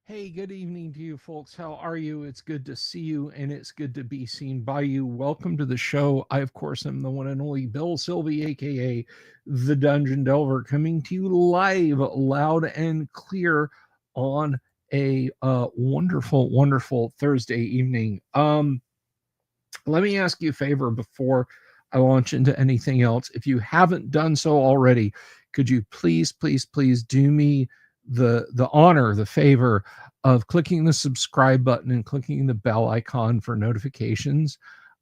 Hey, good evening to you folks. How are you? It's good to see you and it's good to be seen by you. Welcome to the show. I, of course, am the one and only Bill Sylvie, aka the Dungeon Delver, coming to you live, loud and clear on a wonderful, wonderful Thursday evening. Let me ask you a favor before I launch into anything else. If you haven't done so already, could you please, please, please do me the honor, the favor of clicking the subscribe button and clicking the bell icon for notifications?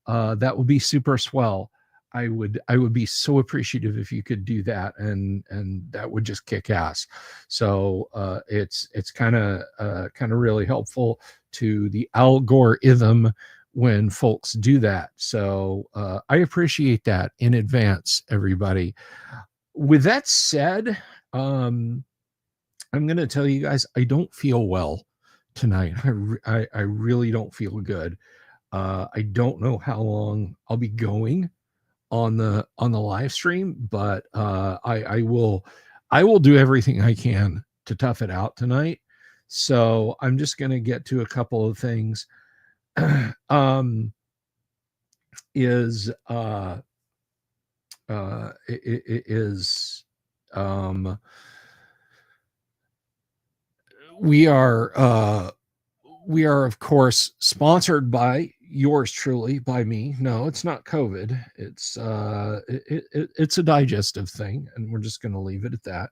That would be super swell. I would be so appreciative if you could do that, and that would just kick ass. So it's kind of really helpful to the algorithm when folks do that. So I appreciate that in advance, everybody. With that said, I'm going to tell you guys I don't feel well tonight. I really don't feel good. I don't know how long I'll be going on the live stream, but I will do everything I can to tough it out tonight. So I'm just going to get to a couple of things. um, is is um, we are we are of course sponsored by yours truly, by me. No, it's not COVID. It's a digestive thing, and we're just going to leave it at that.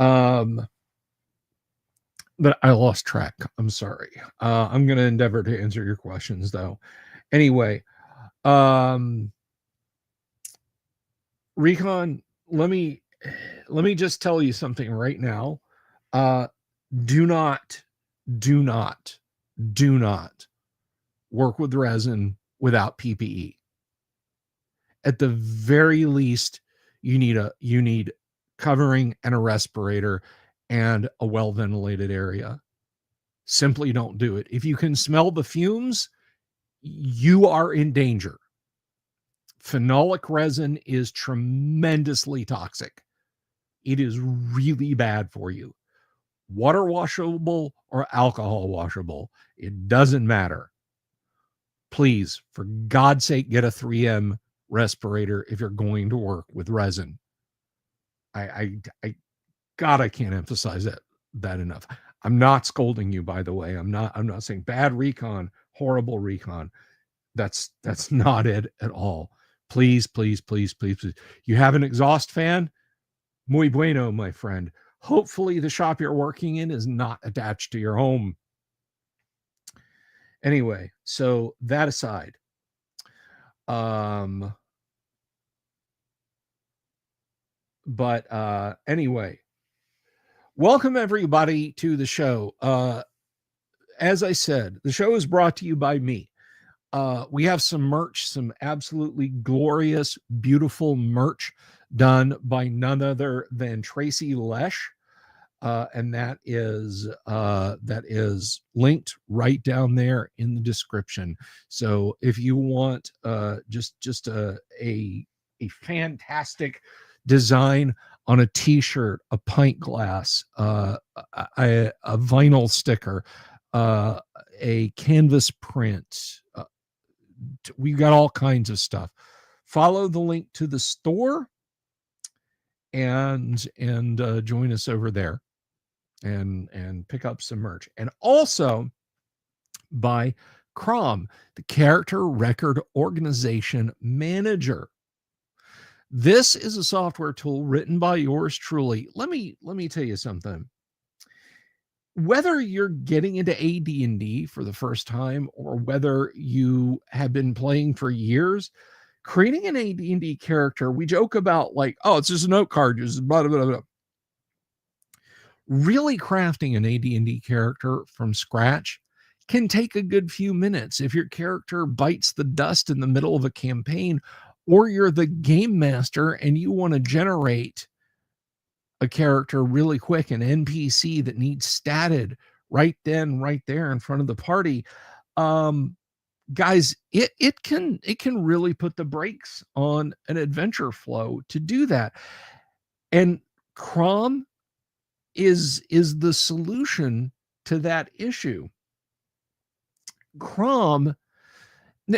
Um, but I lost track. I'm sorry. I'm going to endeavor to answer your questions though. Anyway, um, Recon, let me just tell you something right now. Uh, do not, do not, do not work with resin without PPE. At the very least, you need covering and a respirator and a well ventilated area. Simply don't do it. If you can smell the fumes, you are in danger. Phenolic resin is tremendously toxic. It is really bad for you. Water washable or alcohol washable, it doesn't matter. Please, for God's sake, get a 3M respirator if you're going to work with resin. God, I can't emphasize that enough. I'm not scolding you, by the way. I'm not saying bad recon, horrible recon. That's not it at all. Please, please, please, please, please. You have an exhaust fan? Muy bueno, my friend. Hopefully the shop you're working in is not attached to your home. Anyway, so that aside, anyway, welcome everybody to the show. As I said, the show is brought to you by me. We have some merch, some absolutely glorious, beautiful merch done by none other than Tracy Lesh. And that is linked right down there in the description. So if you want just a fantastic design on a t-shirt, a pint glass, a vinyl sticker, a canvas print, we've got all kinds of stuff. Follow the link to the store and join us over there and pick up some merch. And also by Crom, the Character Record Organization Manager. This is a software tool written by yours truly. Let me tell you something. Whether you're getting into AD&D for the first time or whether you have been playing for years, creating an AD&D character, we joke about like, oh, it's just a note card, just blah, blah, blah, blah. Really crafting an AD&D character from scratch can take a good few minutes. If your character bites the dust in the middle of a campaign, or you're the game master and you want to generate a character really quick, an NPC that needs statted right then, right there in front of the party, guys, it can really put the brakes on an adventure flow to do that. And Crom is the solution to that issue. Crom.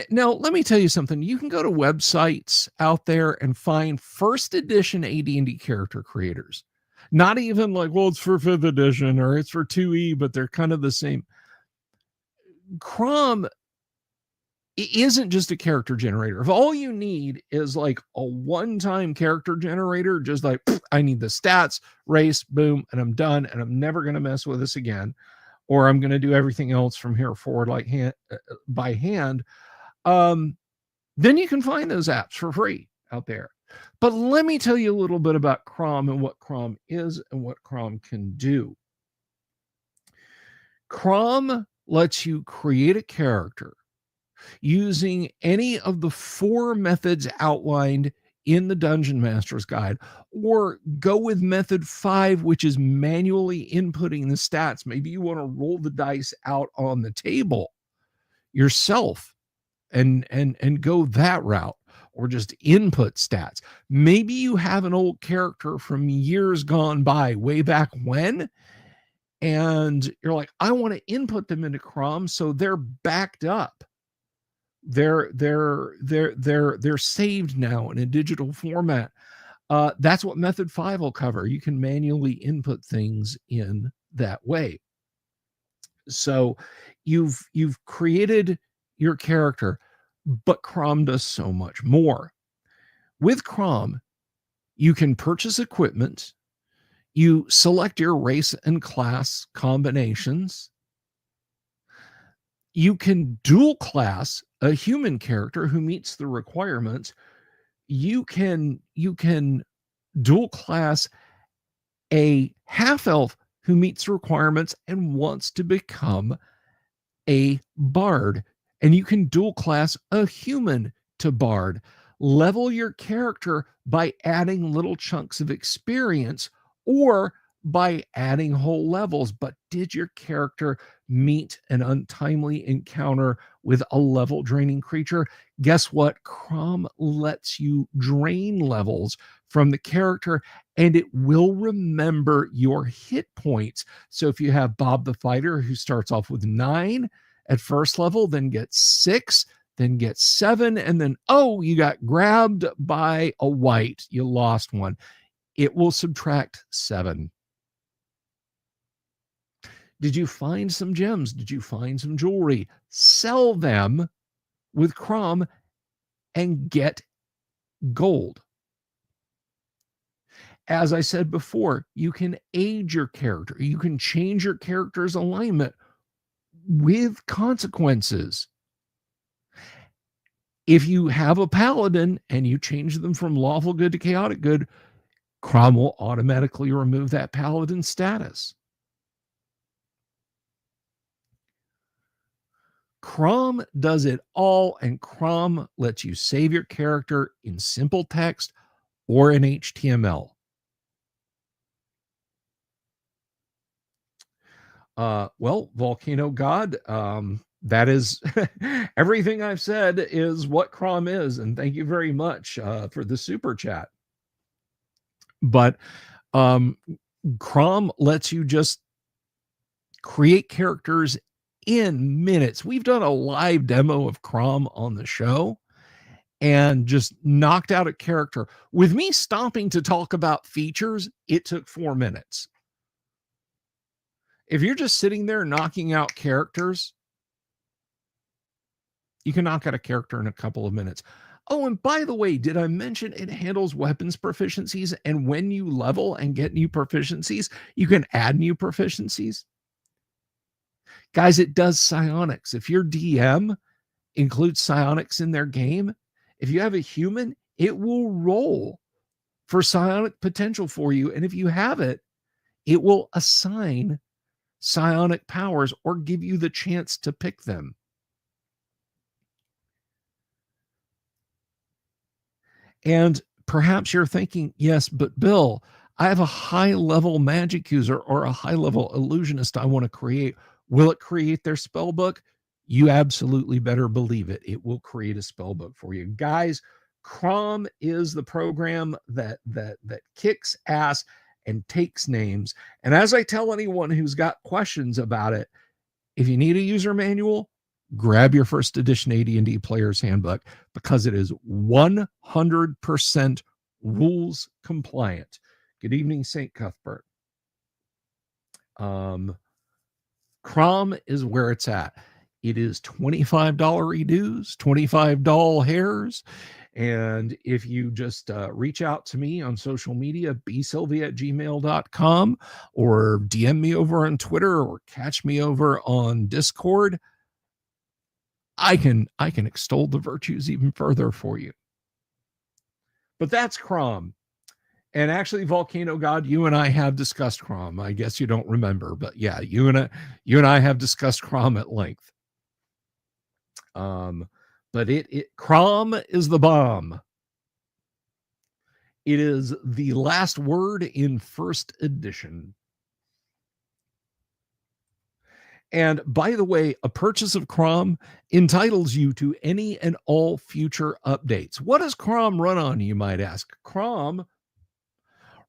Now, let me tell you something. You can go to websites out there and find first edition AD&D character creators. Not even like, well, it's for 5th edition or it's for 2E, but they're kind of the same. Crom isn't just a character generator. If all you need is like a one-time character generator, just like, I need the stats, race, boom, and I'm done, and I'm never going to mess with this again, or I'm going to do everything else from here forward like by hand, then you can find those apps for free out there. But let me tell you a little bit about Crom and what Crom is and what Crom can do. Crom lets you create a character using any of the 4 methods outlined in the Dungeon Master's Guide, or go with method 5, which is manually inputting the stats. Maybe you want to roll the dice out on the table yourself and go that route, or just input stats. Maybe you have an old character from years gone by, way back when, and you're like, I want to input them into Crom so they're backed up. They're saved now in a digital format. That's what method 5 will cover. You can manually input things in that way. So you've created your character, but Crom does so much more. With Crom, you can purchase equipment, you select your race and class combinations, you can dual class a human character who meets the requirements. You can dual class a half-elf who meets the requirements and wants to become a bard. And you can dual class a human to bard. Level your character by adding little chunks of experience or by adding whole levels. But did your character meet an untimely encounter with a level draining creature? Guess what? Crom lets you drain levels from the character, and it will remember your hit points. So if you have Bob the Fighter, who starts off with 9 at first level, then gets 6, then gets 7, and then, oh, you got grabbed by a wight, you lost one, it will subtract 7. Did you find some gems? Did you find some jewelry? Sell them with Crom and get gold. As I said before, you can age your character. You can change your character's alignment with consequences. If you have a paladin and you change them from lawful good to chaotic good, Crom will automatically remove that paladin status. Crom does it all, and Crom lets you save your character in simple text or in HTML. Well, Volcano God, that is everything I've said is what Crom is, and thank you very much for the super chat. But Crom lets you just create characters in minutes. We've done a live demo of Crom on the show and just knocked out a character. With me stopping to talk about features, it took 4 minutes. If you're just sitting there knocking out characters, you can knock out a character in a couple of minutes. Oh, and by the way, did I mention it handles weapons proficiencies? And when you level and get new proficiencies, you can add new proficiencies. Guys, it does psionics. If your DM includes psionics in their game, if you have a human, it will roll for psionic potential for you. And if you have it, it will assign psionic powers or give you the chance to pick them. And perhaps you're thinking, yes, but Bill, I have a high-level magic user or a high-level illusionist I want to create. Will it create their spell book? You absolutely better believe it. It will create a spell book for you. Guys, Crom is the program that kicks ass and takes names. And as I tell anyone who's got questions about it, if you need a user manual, grab your first edition AD&D Player's Handbook, because it is 100% rules compliant. Good evening, St. Cuthbert. Crom is where it's at. It is $25 dues, $25 hairs. And if you just reach out to me on social media, bsylvia@gmail.com, or DM me over on Twitter, or catch me over on Discord, I can extol the virtues even further for you. But that's Crom. And actually, Volcano God, you and I have discussed Crom. I guess you don't remember, but yeah, you and I have discussed Crom at length. But Crom is the bomb. It is the last word in first edition. And by the way, a purchase of Crom entitles you to any and all future updates. What does Crom run on, you might ask? Crom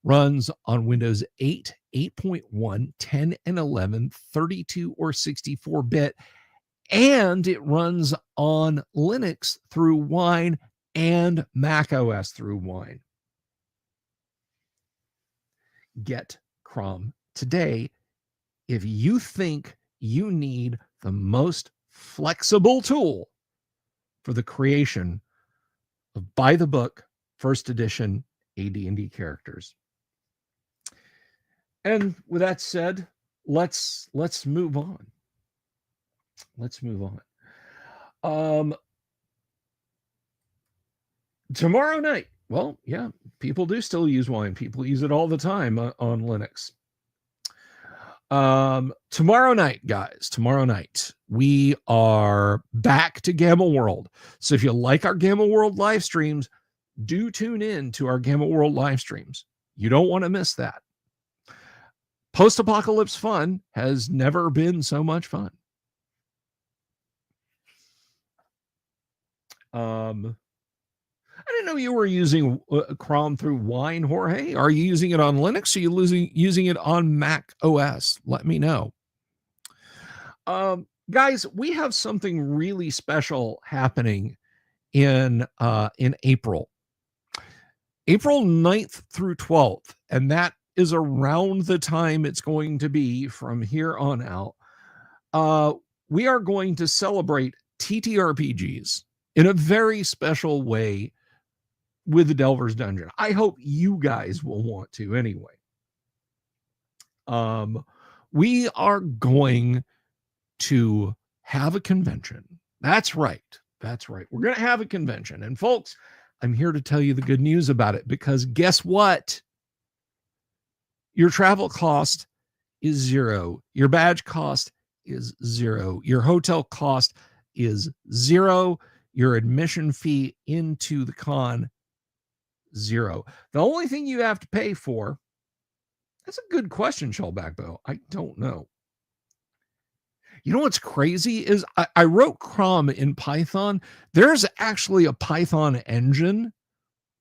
runs on Windows 8, 8.1, 10, and 11, 32 or 64-bit, and it runs on Linux through Wine and Mac OS through Wine. Get Crom today if you think you need the most flexible tool for the creation of by-the-book first edition AD&D characters. And with that said, let's move on. Let's move on. Tomorrow night, well, yeah, people do still use Wine. People use it all the time on Linux. Tomorrow night, guys, we are back to Gamma World. So if you like our Gamma World live streams, do tune in to our Gamma World live streams. You don't want to miss that. Post-apocalypse fun has never been so much fun. I didn't know you were using Crom through Wine, Jorge. Are you using it on Linux? Or are you using it on Mac OS? Let me know. Guys, we have something really special happening in April. April 9th through 12th, and that is around the time it's going to be from here on out. We are going to celebrate TTRPGs in a very special way with the Delver's Dungeon. I hope you guys will want to anyway. We are going to have a convention. That's right. We're going to have a convention. And folks, I'm here to tell you the good news about it, because guess what? Your travel cost is zero. Your badge cost is zero. Your hotel cost is zero. Your admission fee into the con, zero. The only thing you have to pay for, that's a good question, Shellbackbow. I don't know. You know what's crazy is I wrote Crom in Python. There's actually a Python engine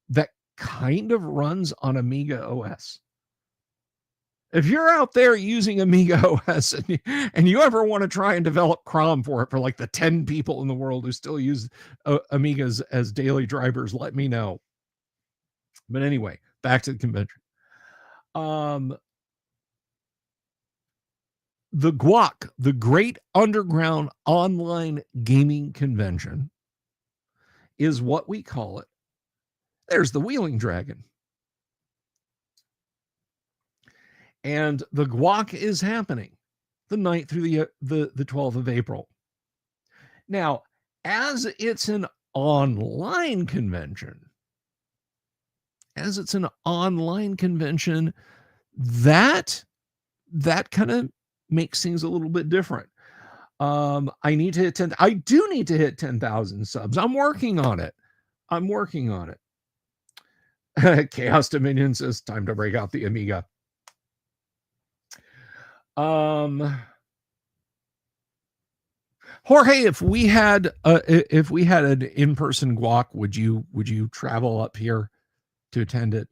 that kind of runs on Amiga OS. If you're out there using Amiga OS and you ever want to try and develop Crom for it, for like the 10 people in the world who still use Amigas as daily drivers, let me know. But anyway, back to the convention. The GUOGC, the Great Underground Online Gaming Convention, is what we call it. There's the Wheeling Dragon. And the GUOGC is happening the 9th through the 12th of April. Now, as it's an online convention, that kind of makes things a little bit different. I do need to hit 10,000 subs. I'm working on it. Chaos Dominion says time to break out the Amiga. Jorge, if we had an in-person GUOGC, would you travel up here to attend it?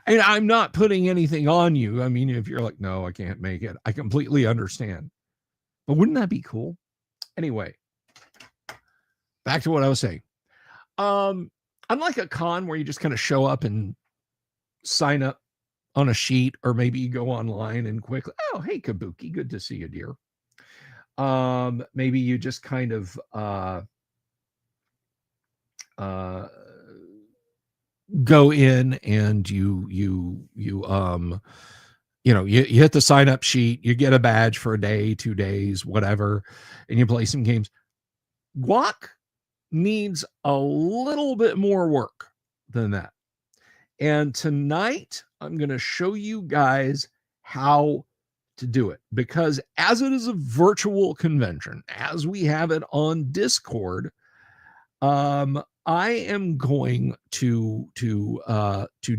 And I'm not putting anything on you. I mean, if you're like, no, I can't make it, I completely understand. But wouldn't that be cool? Anyway, back to what I was saying. Unlike a con where you just kind of show up and sign up on a sheet, or maybe you go online and quickly, oh, hey, Kabuki, good to see you, dear. Maybe you just kind of go in and you hit the sign up sheet, you get a badge for a day, 2 days, whatever, and you play some games. GUOC needs a little bit more work than that. And tonight I'm going to show you guys how to do it, because as it is a virtual convention, as we have it on Discord, I am going to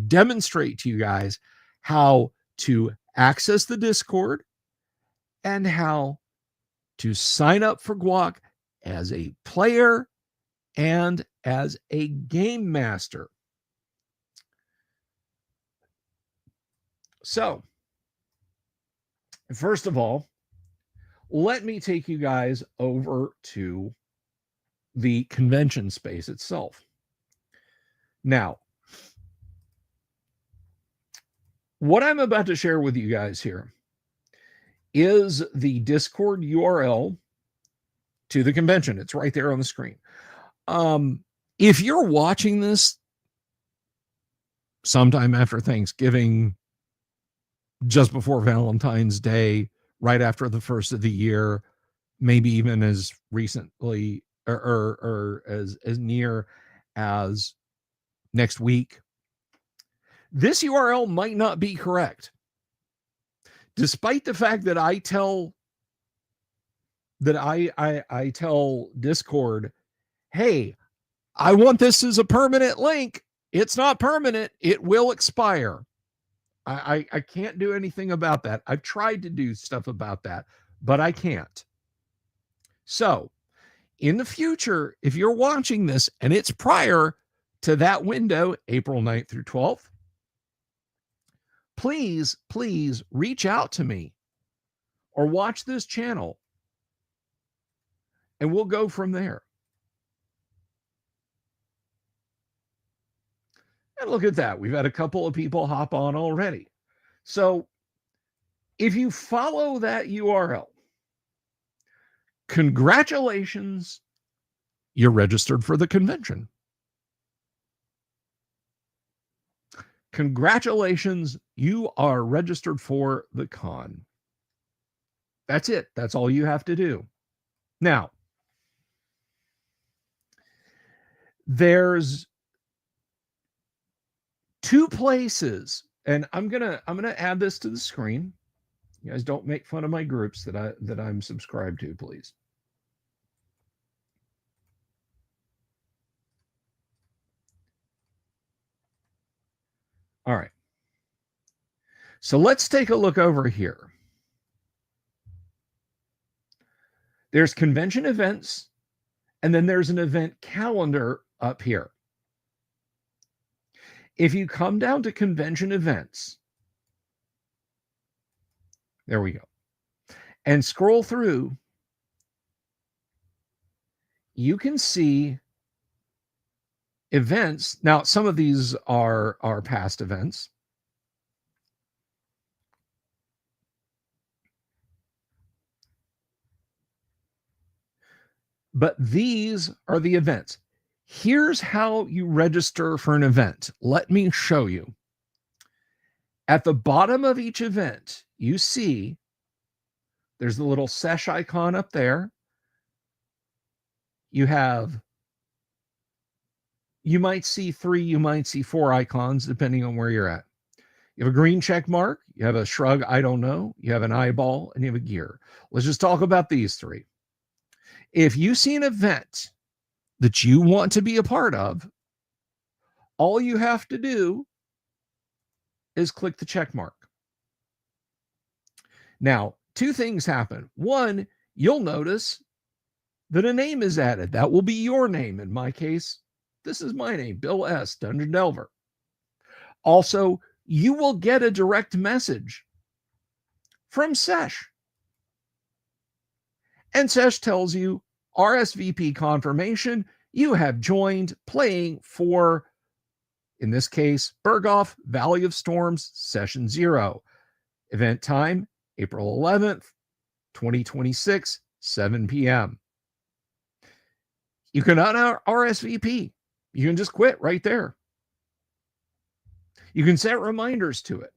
demonstrate to you guys how to access the Discord and how to sign up for GUOC as a player and as a game master. So, first of all, let me take you guys over to the convention space itself. Now, what I'm about to share with you guys here is the Discord URL to the convention. It's right there on the screen. If you're watching this sometime after Thanksgiving, just before Valentine's Day, right after the first of the year, maybe even as recently or as near as next week, this URL might not be correct. Despite the fact that I tell Discord, hey, I want this as a permanent link. It's not permanent. It will expire. I can't do anything about that. I've tried to do stuff about that, but I can't. So in the future, if you're watching this and it's prior to that window, April 9th through 12th, please reach out to me or watch this channel and we'll go from there. And look at that. We've had a couple of people hop on already. So if you follow that URL, congratulations, you're registered for the convention. Congratulations, you are registered for the con. That's it. That's all you have to do. Now, there's two places, and I'm gonna add this to the screen. You guys don't make fun of my groups that I'm subscribed to, please. All right. So let's take a look over here. There's convention events, and then there's an event calendar up here. If you come down to convention events, there we go, and scroll through, you can see events. Now, some of these are past events. But these are the events. Here's how you register for an event. Let me show you. At the bottom of each event, you see there's the little sesh icon up there. You might see 3, you might see 4 icons, depending on where you're at. You have a green check mark, you have a shrug, I don't know, you have an eyeball, and you have a gear. Let's just talk about these 3. If you see an event that you want to be a part of, all you have to do is click the check mark. Now, 2 things happen. 1, you'll notice that a name is added. That will be your name. In my case, this is my name, Bill S., Dungeon Delver. Also, you will get a direct message from Sesh. And Sesh tells you, RSVP confirmation, you have joined playing for, in this case, Berghoff Valley of Storms Session 0. Event time, April 11th, 2026, 7 p.m. You can RSVP. You can just quit right there. You can set reminders to it.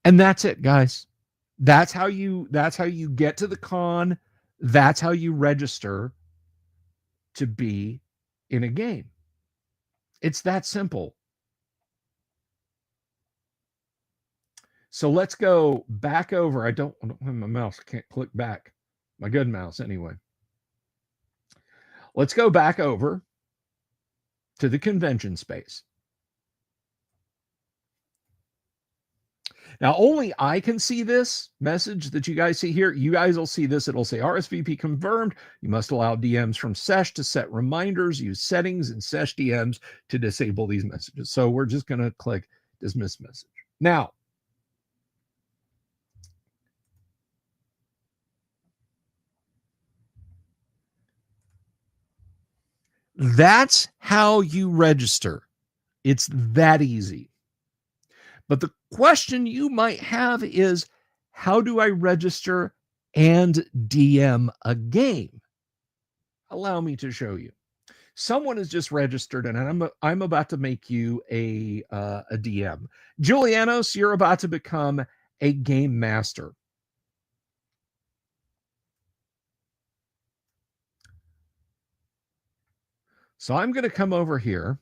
And that's it, guys. That's how you get to the con. That's how you register to be in a game. It's that simple. So let's go back over. I don't have my mouse. I can't click back. My good mouse anyway. Let's go back over to the convention space. Now, only I can see this message that you guys see here. You guys will see this. It'll say RSVP confirmed. You must allow DMs from Sesh to set reminders. Use settings in Sesh DMs to disable these messages. So we're just going to click dismiss message. Now, that's how you register. It's that easy. But the question you might have is, how do I register and DM a game? Allow me to show you. Someone has just registered, and I'm about to make you a DM. Julianos, you're about to become a game master. So I'm going to come over here.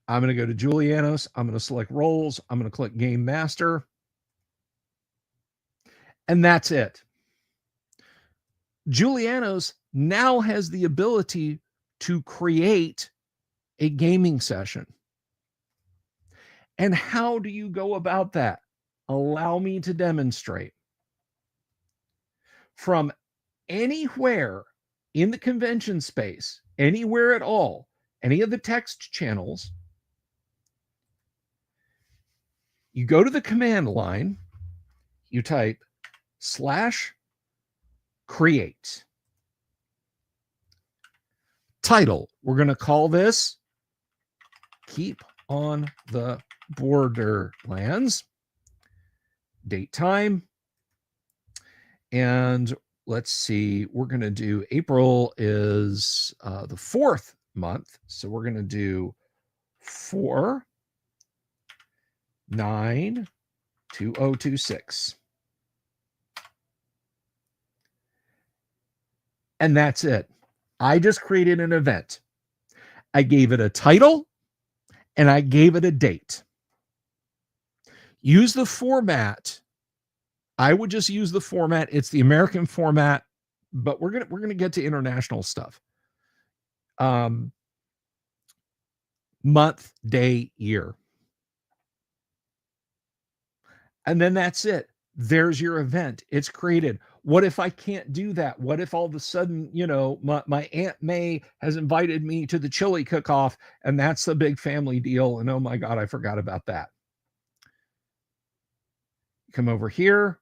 I'm going to go to Julianos. I'm going to select roles. I'm going to click Game Master. And that's it. Julianos now has the ability to create a gaming session. And how do you go about that? Allow me to demonstrate. From anywhere in the convention space, anywhere at all, any of the text channels, you go to the command line, you type /create. Title, we're going to call this Keep on the Borderlands. Date, time. And let's see, we're going to do, April is the 4th month. So we're going to do 4/9/2026. And that's it. I just created an event. I gave it a title and I gave it a date. Use the format. I would just use the format. It's the American format, but we're gonna get to international stuff. Month, day, year. And then that's it. There's your event. It's created. What if I can't do that? What if all of a sudden, my Aunt May has invited me to the chili cook-off and that's the big family deal. And oh my God, I forgot about that. Come over here.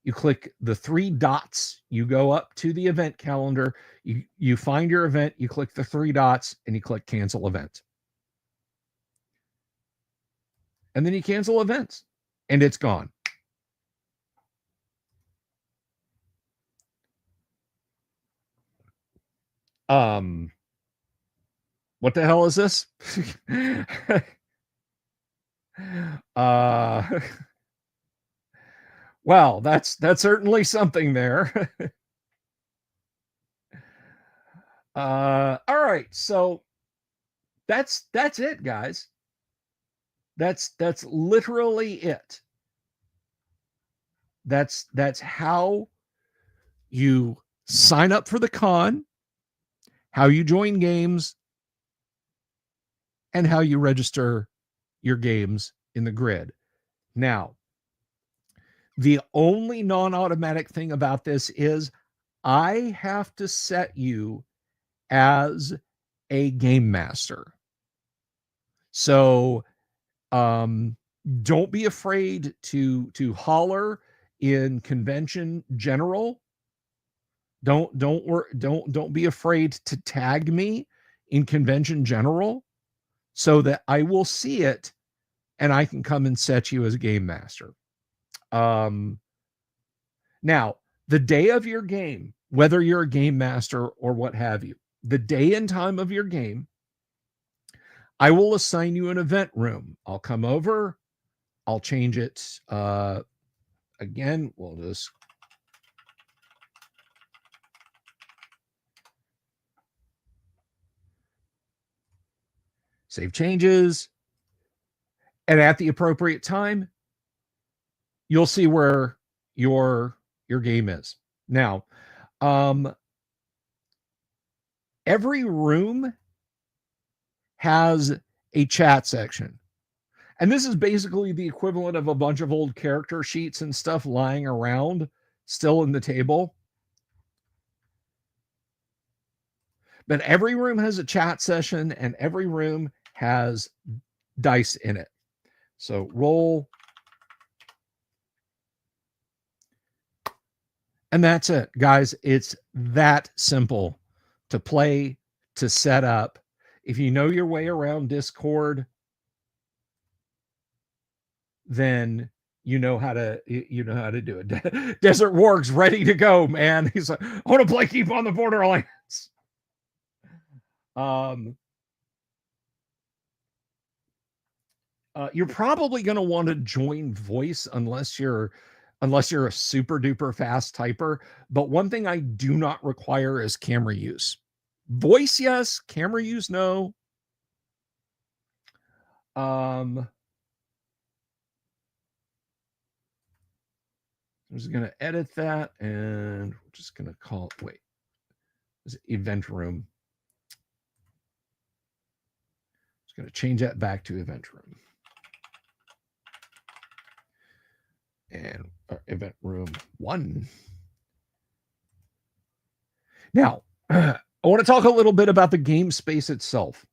You click the 3 dots. You go up to the event calendar. You find your event. You click the 3 dots and you click cancel event. And then you cancel events and it's gone. What the hell is this? Well, that's certainly something there. All right, so that's it, guys. That's literally it. That's how you sign up for the con, how you join games, and how you register your games in the grid. Now, the only non-automatic thing about this is I have to set you as a game master. So don't be afraid to holler in convention general. Don't be afraid to tag me in convention general so that I will see it and I can come and set you as a game master. Now, the day of your game, whether you're a game master or what have you, the day and time of your game, I will assign you an event room. I'll come over, I'll change it. Again, we'll just save changes. And at the appropriate time, you'll see where your game is. Now, every room has a chat section. And this is basically the equivalent of a bunch of old character sheets and stuff lying around still in the table. But every room has a chat session and every room has dice in it. So roll. And that's it, guys. It's that simple to play, to set up. If you know your way around Discord, then you know how to do it. Desert Warg's ready to go, man. He's like, I want to play Keep on the Borderlands. You're probably going to want to join voice unless you're a super duper fast typer. But one thing I do not require is camera use. Voice, yes. Camera use, no. I'm just going to edit that and we're just going to call it, wait, this event room. Just going to change that back to event room. And event room 1. Now, I want to talk a little bit about the game space itself.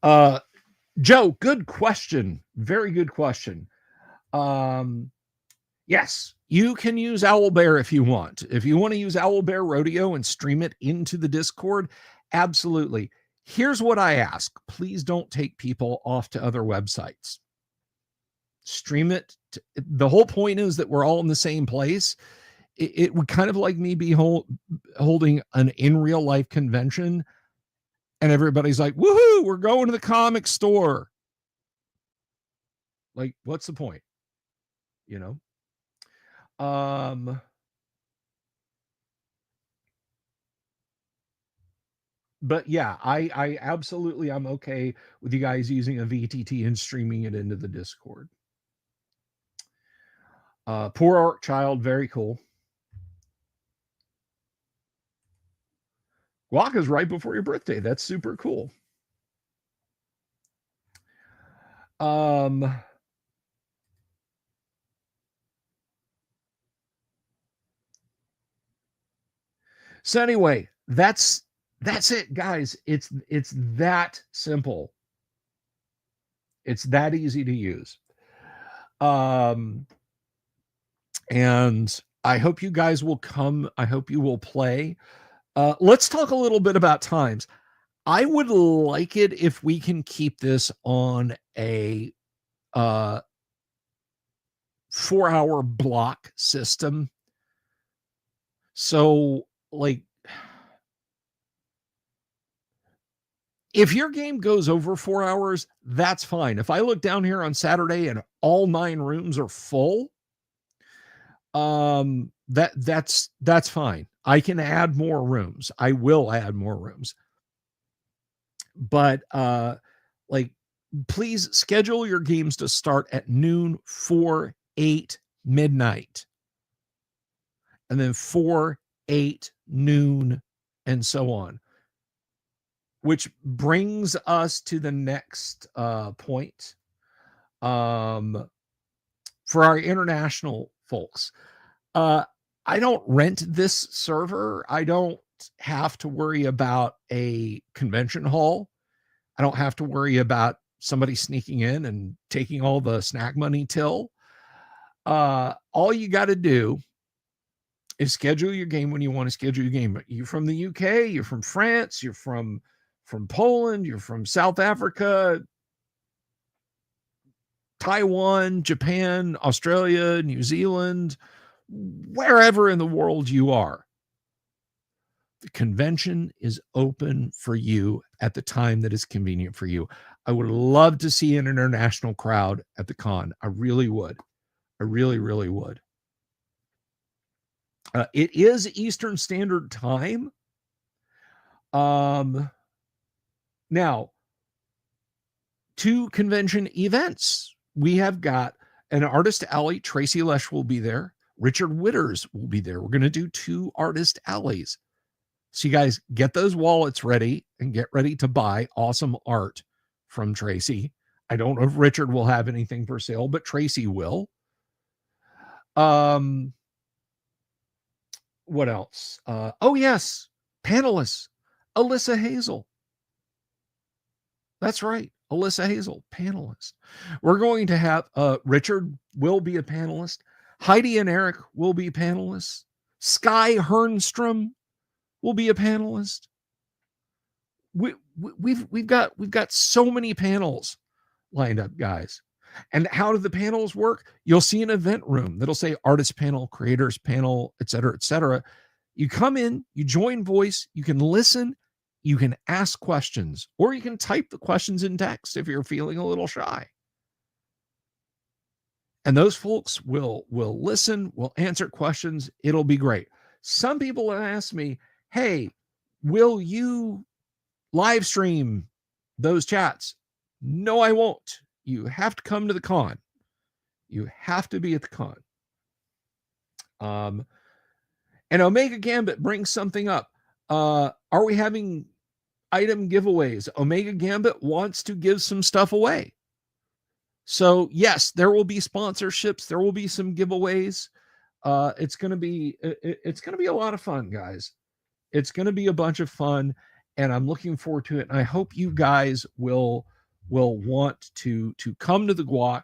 Joe, good question. Very good question. Yes, you can use Owlbear if you want. If you want to use Owlbear Rodeo and stream it into the Discord, absolutely. Here's what I ask. Please don't take people off to other websites. Stream it. The whole point is that we're all in the same place. It would kind of like me be holding an in real life convention and everybody's like, woohoo, we're going to the comic store. Like, what's the point? You know? But yeah, I absolutely, I'm okay with you guys using a VTT and streaming it into the Discord. Poor Arc Child, very cool. GUOGC is right before your birthday. That's super cool. So anyway, that's it, guys. It's that simple. It's that easy to use. And I hope you guys will come. I hope you will play. Let's talk a little bit about times. I would like it if we can keep this on a 4-hour block system. So, like, if your game goes over 4 hours, that's fine. If I look down here on Saturday and all 9 rooms are full, that's fine. I can add more rooms. I will add more rooms. But like, please schedule your games to start at noon, 4, 8, midnight, and then 4, 8, noon, and so on. Which brings us to the next point. For our international folks, I don't rent this server. I don't have to worry about a convention hall. I don't have to worry about somebody sneaking in and taking all the snack money till. All you got to do is schedule your game when you want to schedule your game. You're from the UK, you're from France, you're from Poland, you're from South Africa, Taiwan, Japan, Australia, New Zealand, wherever in the world you are. The convention is open for you at the time that is convenient for you. I would love to see an international crowd at the con. I really would. I really, really would. It is Eastern Standard Time. Now, 2 convention events. We have got an artist alley. Tracy Lesh will be there. Richard Witters will be there. We're going to do 2 artist alleys. So you guys get those wallets ready and get ready to buy awesome art from Tracy. I don't know if Richard will have anything for sale, but Tracy will. What else? Oh, yes. Panelists. Alyssa Hazel. That's right. Alyssa Hazel, panelist. We're going to have Richard will be a panelist. Heidi and Eric will be panelists. Sky Hernstrom will be a panelist. We've got so many panels lined up, guys. And how do the panels work? You'll see an event room that'll say artist panel, creators panel, et cetera, et cetera. You come in, you join voice, you can listen, you can ask questions, or you can type the questions in text if you're feeling a little shy. And those folks will listen, will answer questions. It'll be great. Some people have asked me, hey, will you live stream those chats? No, I won't. You have to come to the con. You have to be at the con. And Omega Gambit brings something up. Are we having item giveaways? Omega Gambit wants to give some stuff away. So yes, there will be sponsorships. There will be some giveaways. It's going to be a lot of fun, guys. It's going to be a bunch of fun, and I'm looking forward to it. And I hope you guys will want to come to the GUOC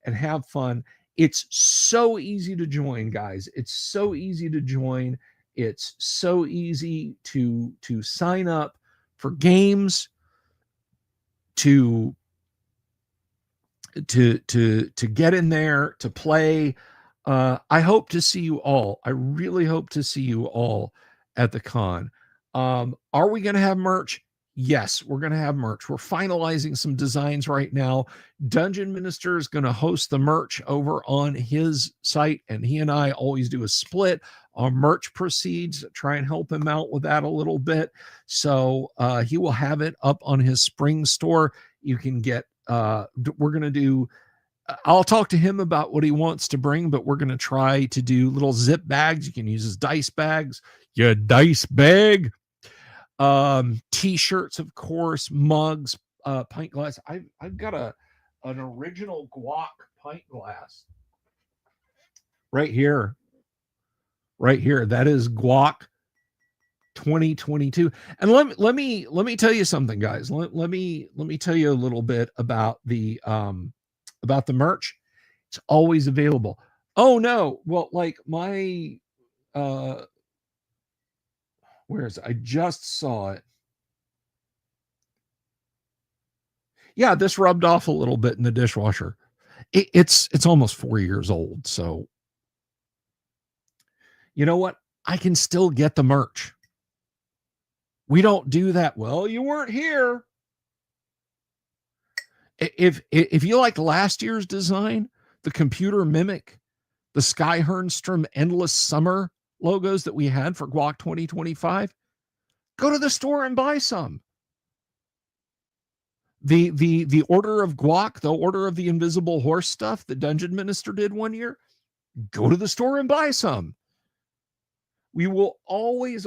and have fun. It's so easy to join, guys. It's so easy to join. It's so easy to sign up for games, to get in there, to play. I hope to see you all. I really hope to see you all at the con. Are we going to have merch? Yes, we're going to have merch. We're finalizing some designs right now. Dungeon Minister is going to host the merch over on his site, and he and I always do a split on merch proceeds, try and help him out with that a little bit. So he will have it up on his spring store. You can get, we're going to do, I'll talk to him about what he wants to bring, but we're going to try to do little zip bags. You can use his dice bags, your dice bag. T-shirts, of course, mugs, pint glass. I've got an original GUOC pint glass right here. That is GUOC 2022. And let me tell you something, guys. Let me tell you a little bit about the merch. It's always available. Oh no, well, like my where is it? I just saw it. Yeah, this rubbed off a little bit in the dishwasher. It's almost 4 years old, so you know what? I can still get the merch. We don't do that. Well, you weren't here. If you like last year's design, the computer mimic, the Sky Hernstrom Endless Summer logos that we had for GUOC 2025, go to the store and buy some. The Order of GUOC, the Order of the Invisible Horse stuff that Dungeon Minister did one year, go to the store and buy some. We will always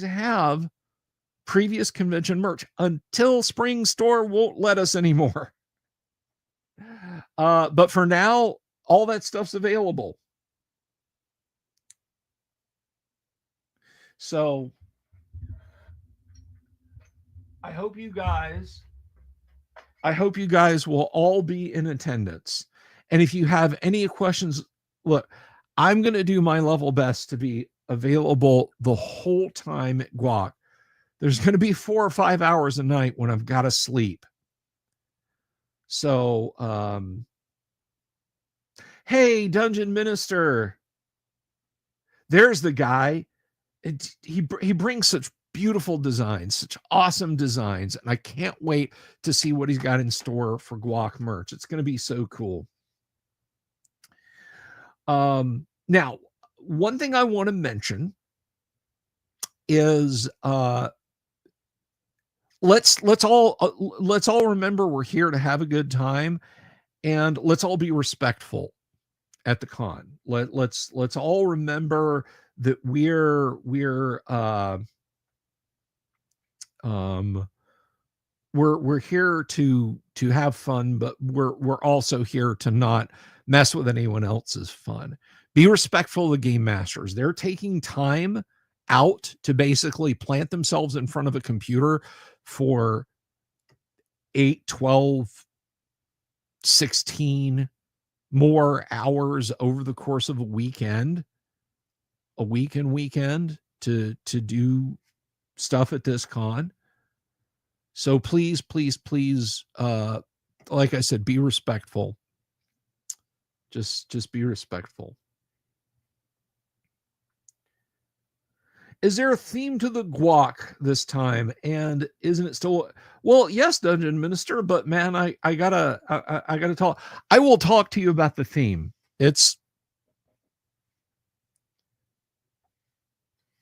have previous convention merch until Spring Store won't let us anymore. But for now, all that stuff's available. So I hope you guys will all be in attendance. And if you have any questions, look, I'm going to do my level best to be available the whole time at GUOC. There's going to be 4 or 5 hours a night when I've got to sleep. So, hey, Dungeon Minister, there's the guy. He brings such beautiful designs, such awesome designs, and I can't wait to see what he's got in store for GUOC merch. It's going to be so cool. Now, one thing I want to mention is let's all remember we're here to have a good time, and let's all be respectful at the con. Let's all remember that we're here to have fun, but we're also here to not mess with anyone else's fun. Be respectful of the game masters. They're taking time out to basically plant themselves in front of a computer for 8, 12, 16 more hours over the course of a weekend to do stuff at this con. So please, like I said, be respectful. Just be respectful. Is there a theme to the GUOC this time? And isn't it still? Well, yes, Dungeon Minister, but man, I gotta talk. I will talk to you about the theme. It's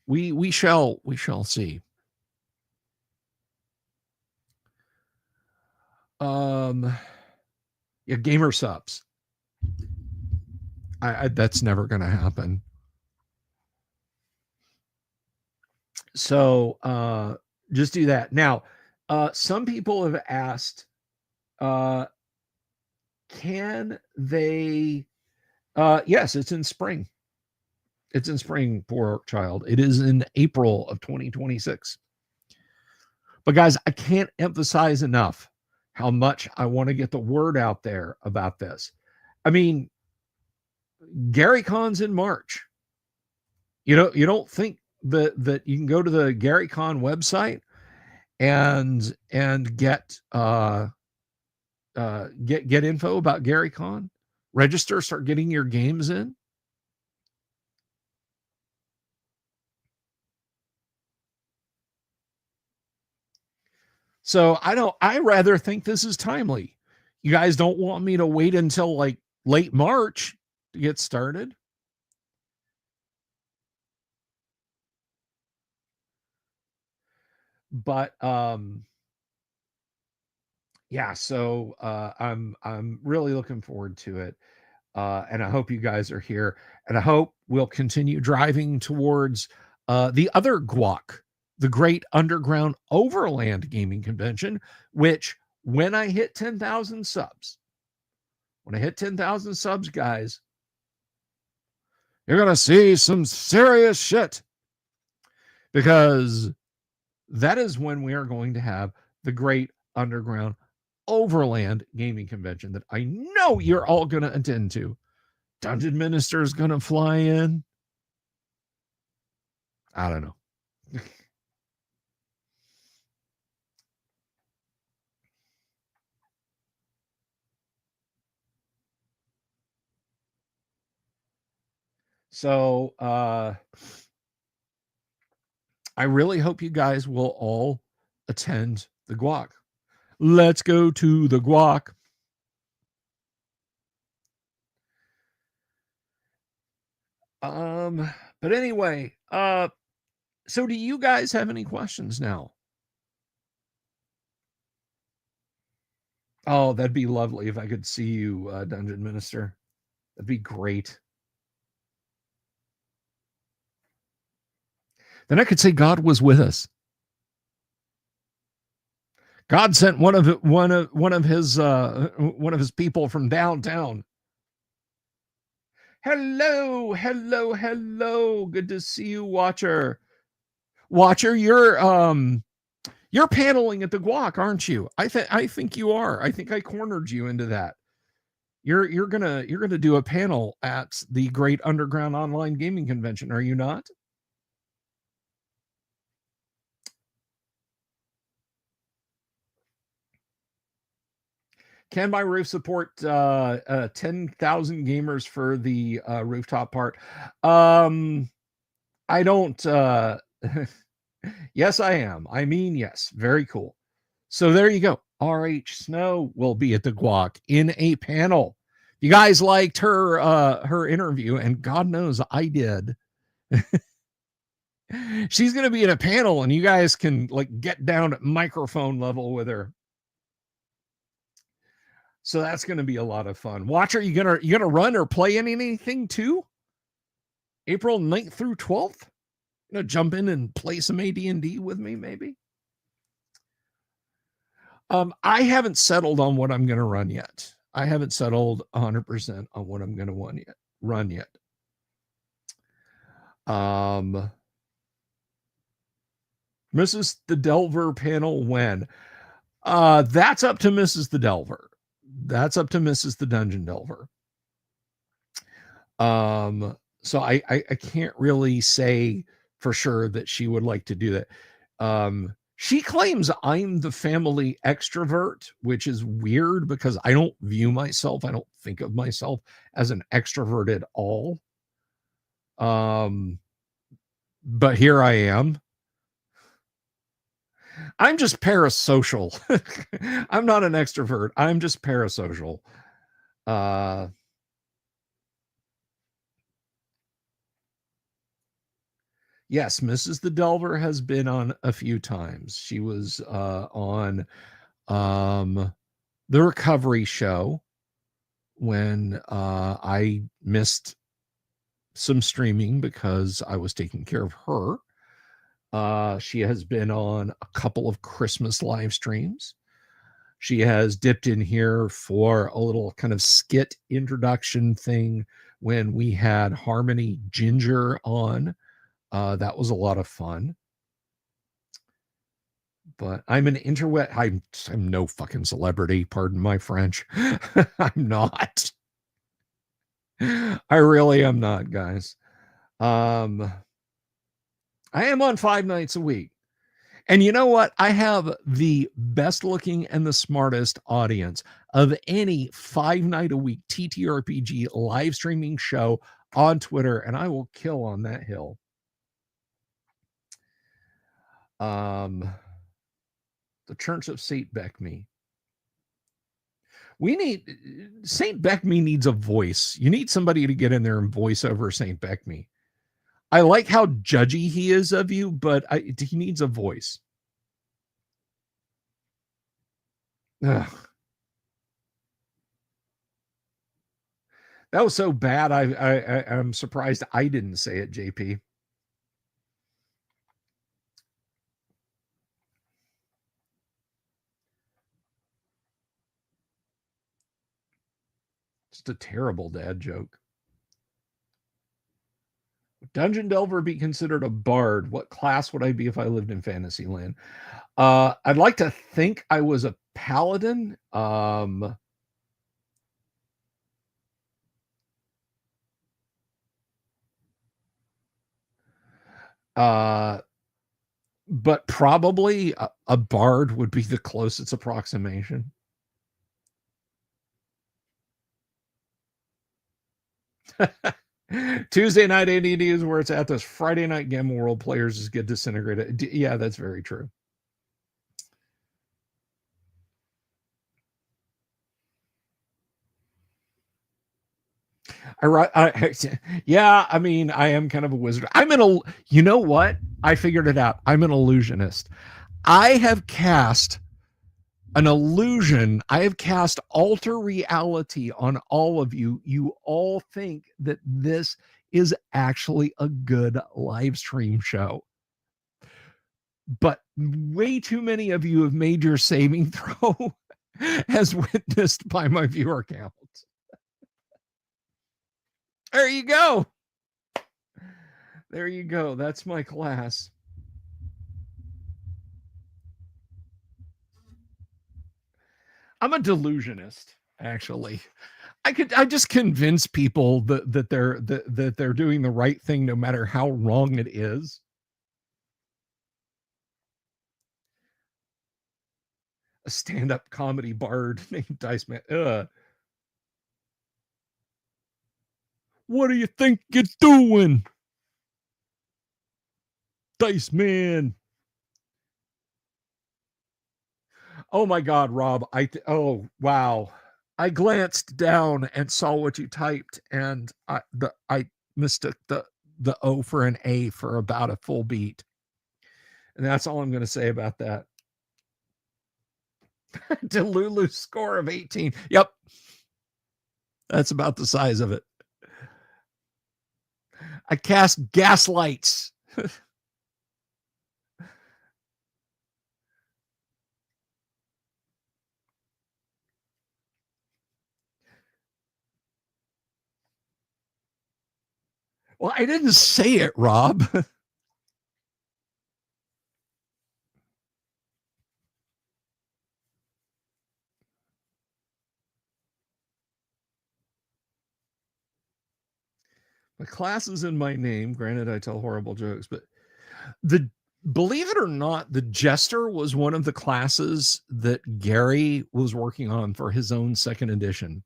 we shall see. Yeah, gamer subs. I that's never gonna happen. So just do that. Now, some people have asked, can they yes, it's in spring. It's in spring, poor child. It is in April of 2026. But guys, I can't emphasize enough how much I want to get the word out there about this. I mean, Gary Con's in March. You don't think that you can go to the Gary Con website and get info about Gary Con, register, start getting your games in. So I rather think this is timely. You guys don't want me to wait until like late March to get started. But yeah, so I'm really looking forward to it. And I hope you guys are here, and I hope we'll continue driving towards the other GUOC, the Great Underground Overland Gaming Convention, which when I hit 10,000 subs, guys, you're going to see some serious shit, because that is when we are going to have the Great Underground Overland Gaming Convention that I know you're all going to attend to. Dungeon Minister is going to fly in. I don't know. So I really hope you guys will all attend the GUOC. Let's go to the GUOC. But anyway, so do you guys have any questions now? Oh, that'd be lovely if I could see you, Dungeon Minister. That'd be great. Then I could say God was with us. God sent one of his people from downtown. Hello. Good to see you, Watcher. Watcher, you're paneling at the GUOC, aren't you? I think you are. I think I cornered you into that. You're gonna do a panel at the Great Underground Online Gaming Convention, are you not? Can my roof support 10,000 gamers for the rooftop part? I don't. Yes, I am. I mean, yes, very cool. So there you go. RH Snow will be at the GUOC in a panel. You guys liked her interview, and God knows I did. She's going to be in a panel, and you guys can like get down at microphone level with her. So that's going to be a lot of fun. Watcher, you gonna run or play anything too? April 9th through 12th? Jump in and play some AD&D with me, maybe? I haven't settled on what I'm going to run yet. I haven't settled 100% on what I'm going to run yet. Mrs. the Delver panel when? That's up to Mrs. the Delver. That's up to Mrs. the Dungeon Delver. So I can't really say for sure that she would like to do that. She claims I'm the family extrovert, which is weird because I don't think of myself as an extrovert at all. But here I am. I'm just parasocial. I'm not an extrovert. I'm just parasocial. Yes, Mrs. the Delver has been on a few times. She was on the Recovery Show when I missed some streaming because I was taking care of her. She has been on a couple of Christmas live streams. She has dipped in here for a little kind of skit introduction thing when we had Harmony Ginger on. That was a lot of fun. But I'm an interweb. I'm no fucking celebrity. Pardon my French. I'm not. I really am not, guys. I am on 5 nights a week. And you know what? I have the best looking and the smartest audience of any 5-night-a-week TTRPG live streaming show on Twitter, and I will kill on that hill. The Church of St. Beckme. St. Beckme needs a voice. You need somebody to get in there and voice over St. Beckme. I like how judgy he is of you, but he needs a voice. Ugh. That was so bad. I'm surprised I didn't say it, JP. Just a terrible dad joke. Would Dungeon Delver be considered a bard? What class would I be if I lived in Fantasyland? I'd like to think I was a paladin. But probably a bard would be the closest approximation. Tuesday night ADD is where it's at. This Friday night Gamma World players just get disintegrated. Yeah, that's very true. Yeah, I mean, I am kind of a wizard. You know what? I figured it out. I'm an illusionist. I have cast an illusion. I have cast alter reality on all of you. You all think that this is actually a good live stream show. But way too many of you have made your saving throw as witnessed by my viewer count. There you go. There you go. That's my class. I'm a delusionist, actually. I just convince people that they're doing the right thing no matter how wrong it is. A stand-up comedy bard named Dice Man. What do you think you're doing, Dice Man? Oh my God, Rob! Oh wow! I glanced down and saw what you typed, and I mistook the O for an A for about a full beat, and that's all I'm going to say about that. Delulu score of 18. Yep, that's about the size of it. I cast gaslights. Well, I didn't say it, Rob. My class is in my name. Granted, I tell horrible jokes, but the believe it or not, the Jester was one of the classes that Gary was working on for his own second edition.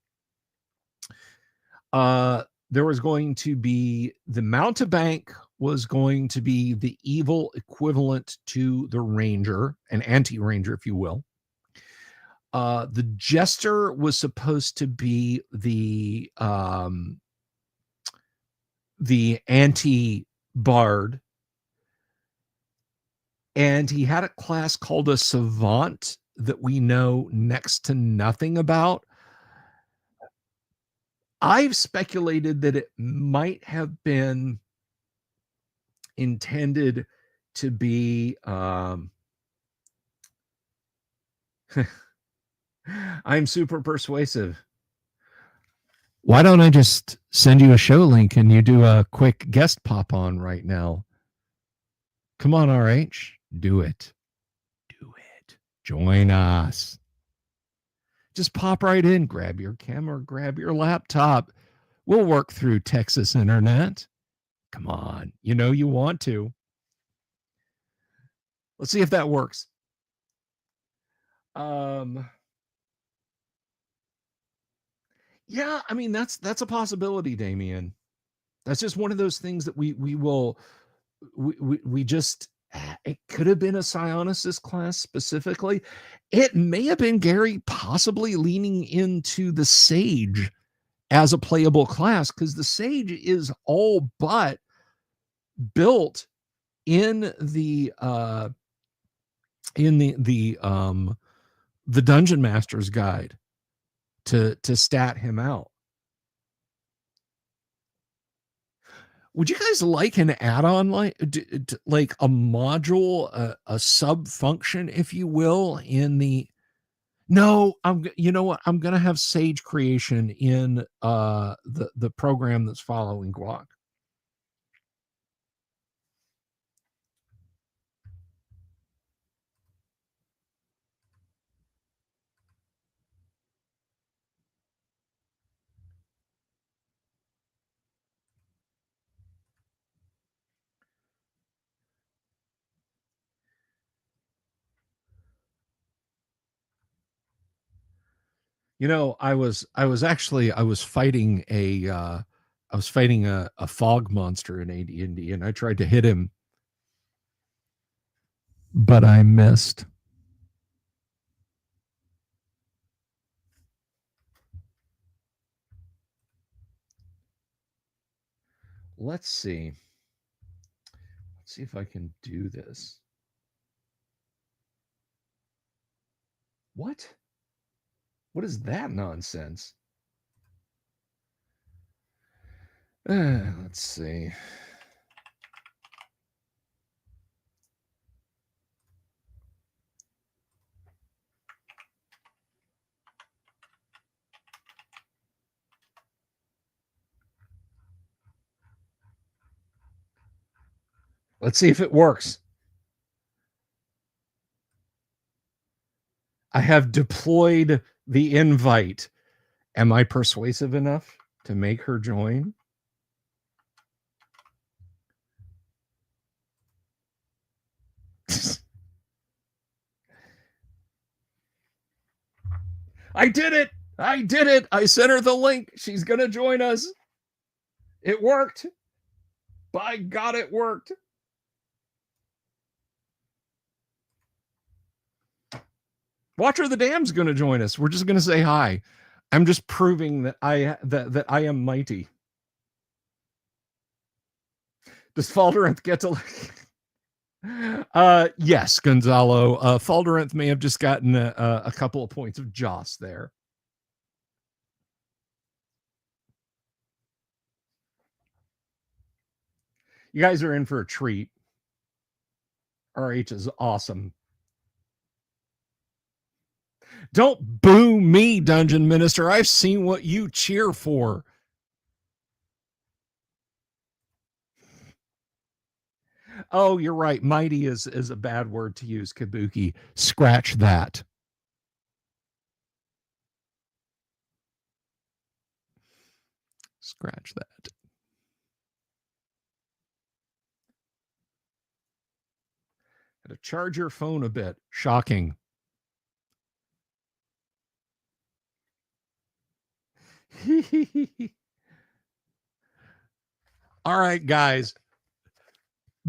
There was going to be the mountebank was going to be the evil equivalent to the ranger, an anti-ranger, if you will. The Jester was supposed to be the anti-bard, and he had a class called a savant that we know next to nothing about. I've speculated that it might have been intended to be I'm super persuasive. Why don't I just send you a show link and you do a quick guest pop on right now? Come on, RH. Do it. Do it. Join us. Just pop right in, grab your camera, grab your laptop. We'll work through Texas internet. Come on. You know you want to. Let's see if that works. Yeah, I mean that's a possibility, Damien. That's just one of those things that we just it could have been a psionicist class specifically. It may have been Gary possibly leaning into the Sage as a playable class, because the Sage is all but built in the Dungeon Master's Guide to stat him out. Would you guys like an add-on, like a module, a sub function, if you will, in the? No, you know what? I'm gonna have Sage creation in the program that's following GUOGC. You know, I was fighting a fog monster in AD&D, and I tried to hit him, but I missed. Let's see. Let's see if I can do this. What? What is that nonsense? Let's see. Let's see if it works. I have deployed the invite. Am I persuasive enough to make her join? I did it. I did it. I sent her the link. She's going to join us. It worked. By God, it worked. Watcher the Dam's going to join us. We're just going to say hi. I'm just proving that I am mighty. Does Falderenth get to... yes, Gonzalo. Falderenth may have just gotten a couple of points of Joss there. You guys are in for a treat. RH is awesome. Don't boo me, Dungeon Minister. I've seen what you cheer for. Oh, you're right. Mighty is a bad word to use, Kabuki. Scratch that. Scratch that. Had to charge your phone a bit. Shocking. All right, guys.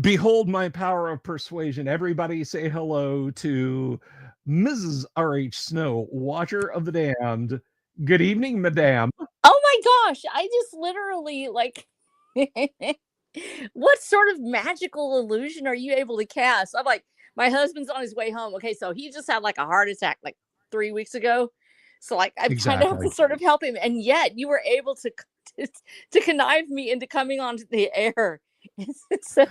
Behold my power of persuasion. Everybody say hello to Mrs. R.H. Snow, Watcher of the Damned. Good evening, madame. Oh my gosh, I just literally like what sort of magical illusion are you able to cast? I'm like, my husband's on his way home. Okay, so he just had like a heart attack like 3 weeks ago. So like I'm trying to have to sort of help him, and yet you were able to connive me into coming onto the air. So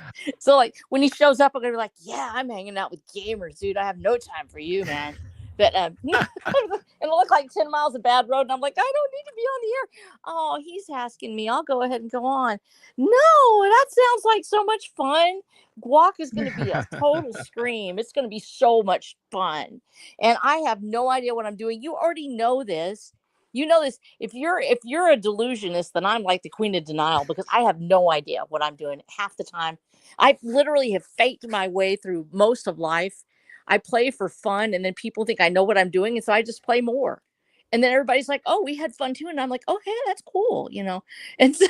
like when he shows up, I'm gonna be like, yeah, I'm hanging out with gamers, dude. I have no time for you, man. But it'll look like 10 miles of bad road, and I'm like, I don't need to be on the air. Oh, he's asking me. I'll go ahead and go on. No, that sounds like so much fun. GUOGC is going to be a total scream. It's going to be so much fun, and I have no idea what I'm doing. You already know this. You know this. If you're a delusionist, then I'm like the queen of denial, because I have no idea what I'm doing half the time. I literally have faked my way through most of life. I play for fun, and then people think I know what I'm doing, and so I just play more. And then everybody's like, "Oh, we had fun too," and I'm like, "Oh, hey, that's cool," you know. And so,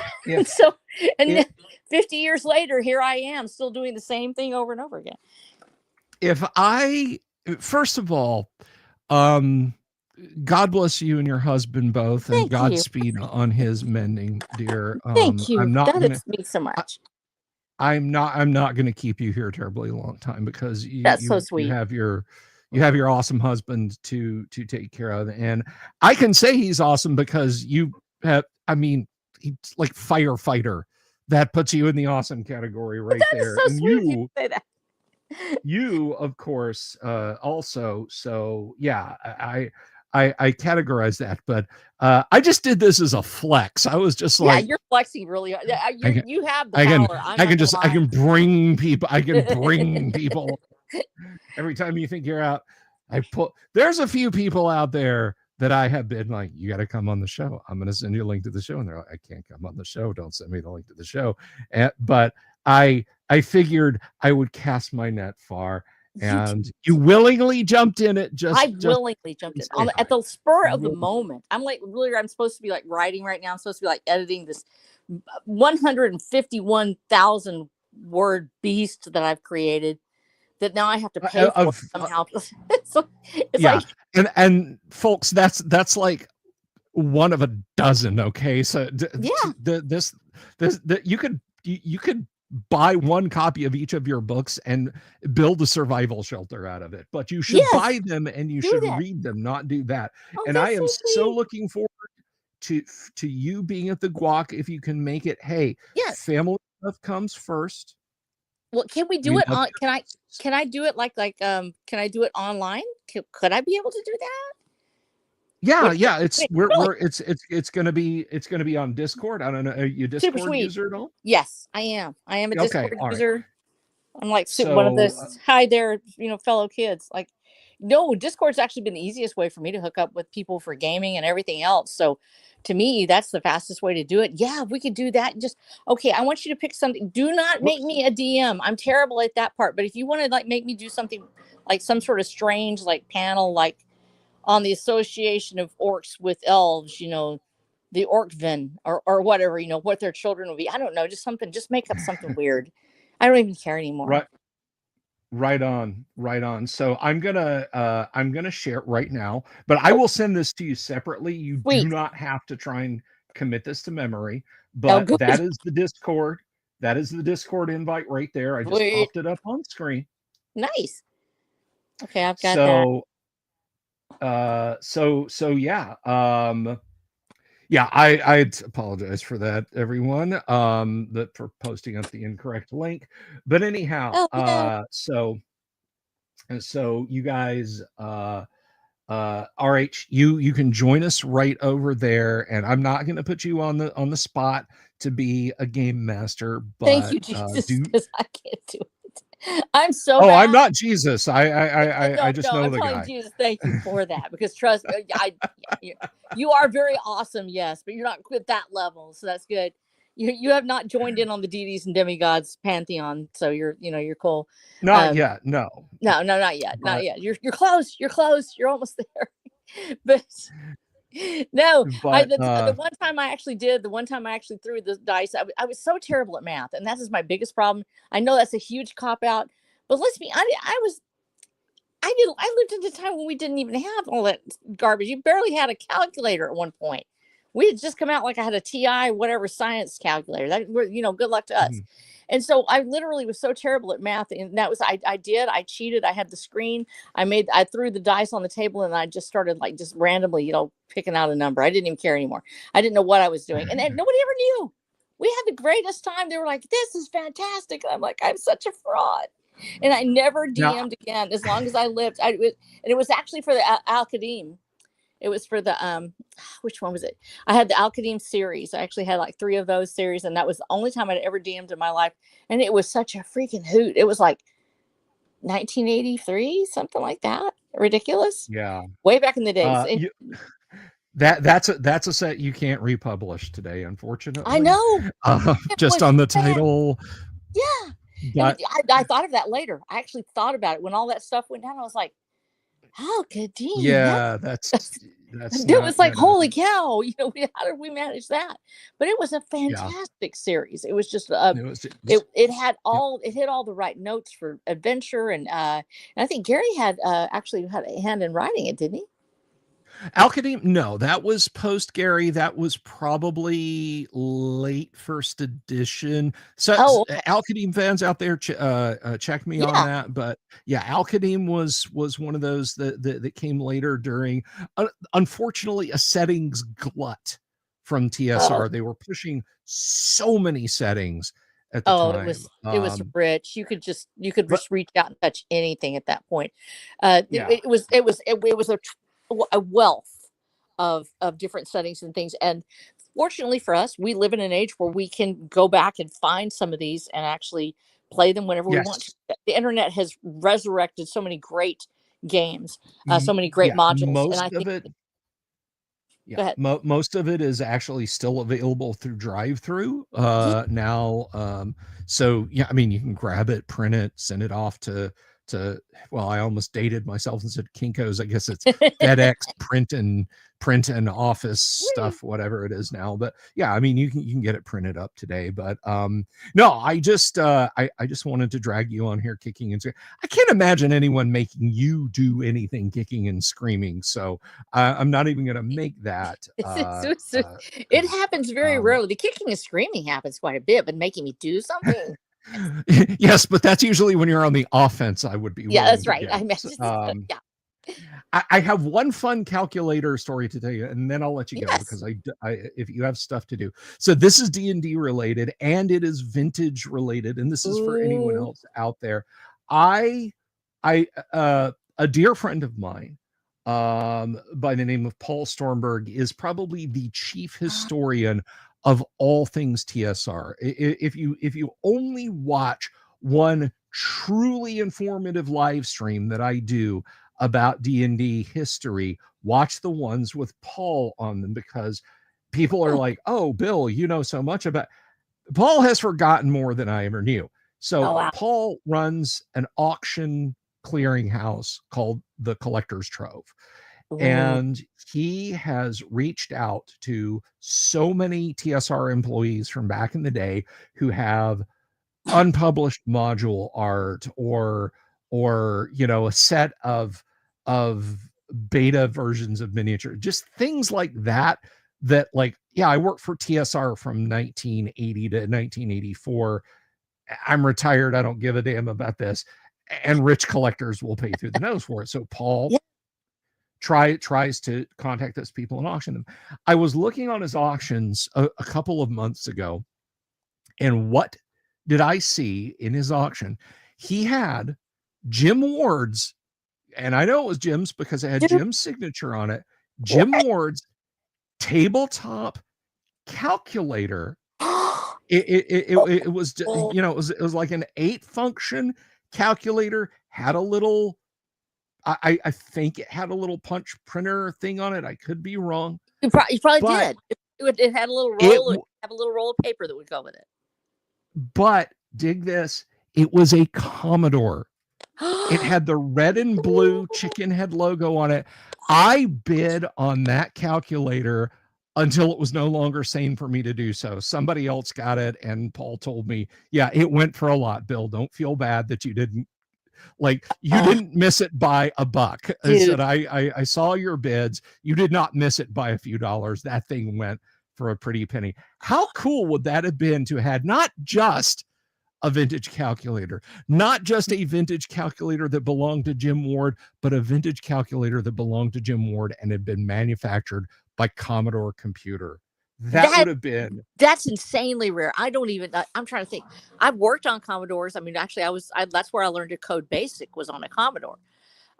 then 50 years later, here I am, still doing the same thing over and over again. First of all, God bless you and your husband both, and Godspeed on his mending, dear. Thank you. That means so much. I'm not going to keep you here a terribly long time, because that's so sweet. You have your awesome husband to take care of, and I can say he's awesome because you have. I mean, he's like firefighter. That puts you in the awesome category right there. Is so sweet you say that. You, of course, also. So yeah, I categorize that, but I just did this as a flex. I was just like, yeah, you're flexing really hard. You have the power. I can bring people. I can bring people. Every time you think you're out, there's a few people out there that I have been like, you got to come on the show. I'm going to send you a link to the show. And they're like, I can't come on the show. Don't send me the link to the show. But I figured I would cast my net far. And you willingly jumped in it. Willingly jumped in at the spur of the moment. I'm like, really, I'm supposed to be like writing right now. I'm supposed to be like editing this 151,000 word beast that I've created, that now I have to pay for somehow. So it's like, and folks, that's like one of a dozen. Okay, so this you could buy one copy of each of your books and build a survival shelter out of it, but you should buy them and you should read them, not do that. And I am so looking forward to you being at the GUOGC if you can make it. Hey, family stuff comes first. Well, can we do it on? Can I do it can I do it online? Could I be able to do that? Yeah. It's gonna be on Discord. I don't know. Are you a Discord user at all? Yes, I am. I am a Discord user. I'm like one of those hi there, fellow kids. Like, No, Discord's actually been the easiest way for me to hook up with people for gaming and everything else. So to me, that's the fastest way to do it. Yeah, we could do that. Just okay, I want you to pick something. Do not make me a DM. I'm terrible at that part. But if you want to like make me do something like some sort of strange like panel like on the Association of Orcs with Elves, the Orcven or whatever, what their children will be. I don't know, just something, just make up something weird. I don't even care anymore. Right on. So I'm gonna share it right now, but I will send this to you separately. You Sweet. do not have to try and commit this to memory, but that is the Discord. That is the Discord invite right there. I just popped it up on screen. Nice. Okay, I've got that. So yeah. Yeah, I apologize for that, everyone. That for posting up the incorrect link. But anyhow, so you guys, RH, you can join us right over there, and I'm not going to put you on the spot to be a game master, but thank you, Jesus, because I can't do it. I'm so bad. I'm not Jesus. I just know I'm the telling guy. Jesus, thank you for that, because trust me, you are very awesome, yes, but you're not at that level, so that's good. You have not joined in on the deities and demigods pantheon, so you're cool. Not yet, no, not yet, not yet. You're close. You're close. You're almost there, but. No, the one time I actually threw the dice, I was so terrible at math, and that is my biggest problem. I know that's a huge cop out, but let's be honest, I lived in a time when we didn't even have all that garbage. You barely had a calculator at one point. We had just come out like I had a TI whatever science calculator. That good luck to us. And so I literally was so terrible at math, and that was I cheated. I had the screen. I threw the dice on the table, and I just started like just randomly, picking out a number. I didn't even care anymore. I didn't know what I was doing, and nobody ever knew. We had the greatest time. They were like, "This is fantastic." And I'm like, "I'm such a fraud," and I never DM'd again as long as I lived. And it was actually for the Al-Qadim. It was for the which one was it? I had the Al-Qadim series. I actually had like 3 of those series, and that was the only time I'd ever DM'd in my life. And it was such a freaking hoot. It was like 1983, something like that. Ridiculous. Yeah. Way back in the days. That's a set you can't republish today, unfortunately. I know. Just on the title. Yeah. But I thought of that later. I actually thought about it when all that stuff went down. I was like, how could he? Yeah, that's it was like, holy cow, how did we manage that? But it was a fantastic series. It was just it hit all the right notes for adventure, and I think Gary had actually had a hand in writing it, didn't he? Al-Qadim, no, that was post Gary. That was probably late first edition. So Al-Qadim fans out there, check me on that. But yeah, Al-Qadim was one of those that came later during, unfortunately, a settings glut from TSR. They were pushing so many settings at the time. It was rich. You could just reach out and touch anything at that point. It was a wealth of different settings and things, and fortunately for us, we live in an age where we can go back and find some of these and actually play them whenever we want to. The internet has resurrected so many great games, so many great modules. Most of it is actually still available through drive-through now. So yeah, I mean, you can grab it, print it, send it off to well, I almost dated myself and said Kinko's. I guess it's FedEx print and office stuff, whatever it is now. But yeah, I mean, you can get it printed up today. But no, I just wanted to drag you on here kicking and screaming. I can't imagine anyone making you do anything kicking and screaming. So I'm not even going to make that. It happens very rarely. The kicking and screaming happens quite a bit, but making me do something. Yes, but that's usually when you're on the offense. I would be. Yeah, that's right. I have one fun calculator story to tell you, and then I'll let you go because I if you have stuff to do. So this is D&D related, and it is vintage related, and this is for anyone else out there. A dear friend of mine, by the name of Paul Stormberg, is probably the chief historian of all things TSR. If you only watch one truly informative live stream that I do about D&D history, watch the ones with Paul on them, because people are like, oh, Bill, you know so much about. Paul has forgotten more than I ever knew. So wow. Paul runs an auction clearinghouse called the Collector's Trove. And he has reached out to so many TSR employees from back in the day who have unpublished module art, or a set of beta versions of miniature, just things like that, like, yeah, I worked for TSR from 1980 to 1984. I'm retired, I don't give a damn about this, and rich collectors will pay through the nose for it. So Paul tries to contact those people and auction them. I was looking on his auctions a couple of months ago, and what did I see in his auction? He had Jim Ward's, and I know it was Jim's because it had Jim's signature on it, Jim Ward's tabletop calculator. It was, it was like an 8-function calculator, had a little, I think it had a little punch printer thing on it. I could be wrong. You probably did. It had a little roll. It have a little roll of paper that would go with it. But dig this, it was a Commodore. It had the red and blue chicken head logo on it. I bid on that calculator until it was no longer sane for me to do so. Somebody else got it, and Paul told me, yeah, it went for a lot, Bill. Don't feel bad that you didn't. Like, you didn't miss it by a buck. I said, I saw your bids. You did not miss it by a few dollars. That thing went for a pretty penny. How cool would that have been to have had not just a vintage calculator, not just a vintage calculator that belonged to Jim Ward, but a vintage calculator that belonged to Jim Ward and had been manufactured by Commodore Computer? That would have been. That's insanely rare. I'm trying to think. I've worked on Commodores. I mean, actually, that's where I learned to code BASIC, was on a Commodore.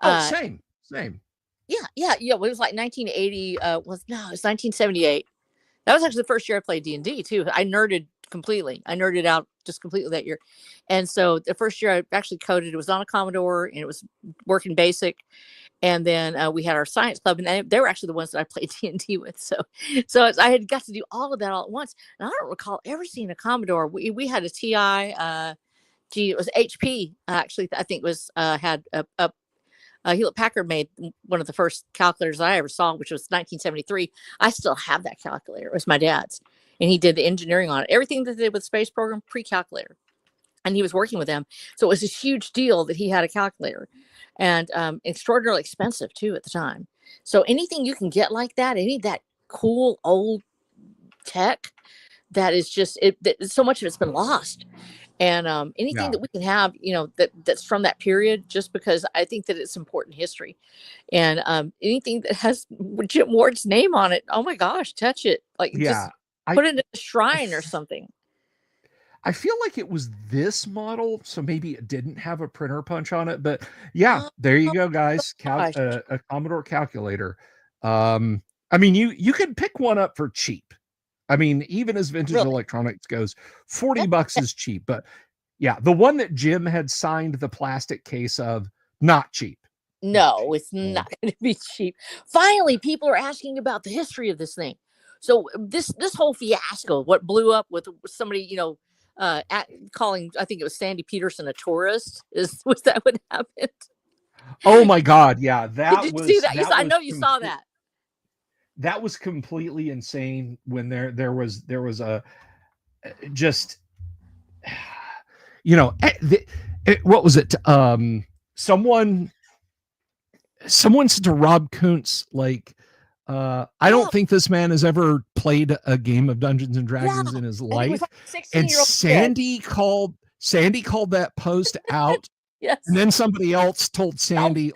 Same. Yeah. It was like 1980. It was 1978. That was actually the first year I played D&D too. I nerded completely. I nerded out just completely that year. And so the first year I actually coded, it was on a Commodore, and it was working BASIC. And then we had our science club, and they were actually the ones that I played D&D with. So I had got to do all of that all at once. And I don't recall ever seeing a Commodore. We had a TI. It was HP. Actually, I think was had a Hewlett Packard made one of the first calculators I ever saw, which was 1973. I still have that calculator. It was my dad's, and he did the engineering on it. Everything that they did with space program, pre-calculator. And he was working with them. So it was this huge deal that he had a calculator, and extraordinarily expensive too at the time. So anything you can get like that, any of that cool old tech, that is just so much of it's been lost. And anything that we can have, that's from that period, just because I think that it's important history. And anything that has Jim Ward's name on it, oh my gosh, touch it. Like, just put it in a shrine or something. I feel like it was this model, so maybe it didn't have a printer punch on it, but yeah, there you go, guys. A Commodore calculator. I mean, you could pick one up for cheap. I mean, even as vintage electronics goes, $40 is cheap. But yeah, the one that Jim had signed the plastic case of, not cheap. No, it's not going to be cheap. Finally, people are asking about the history of this thing. So this whole fiasco, what blew up with somebody, calling, I think it was Sandy Peterson, a tourist, was that what happened? Oh my God, yeah, Did you see that? I know you saw that. That was completely insane. When there was a just, what was it? Someone said to Rob Kuntz, like, I don't think this man has ever played a game of Dungeons and Dragons in his life. And Sandy called that post out. Yes. And then somebody else told Sandy,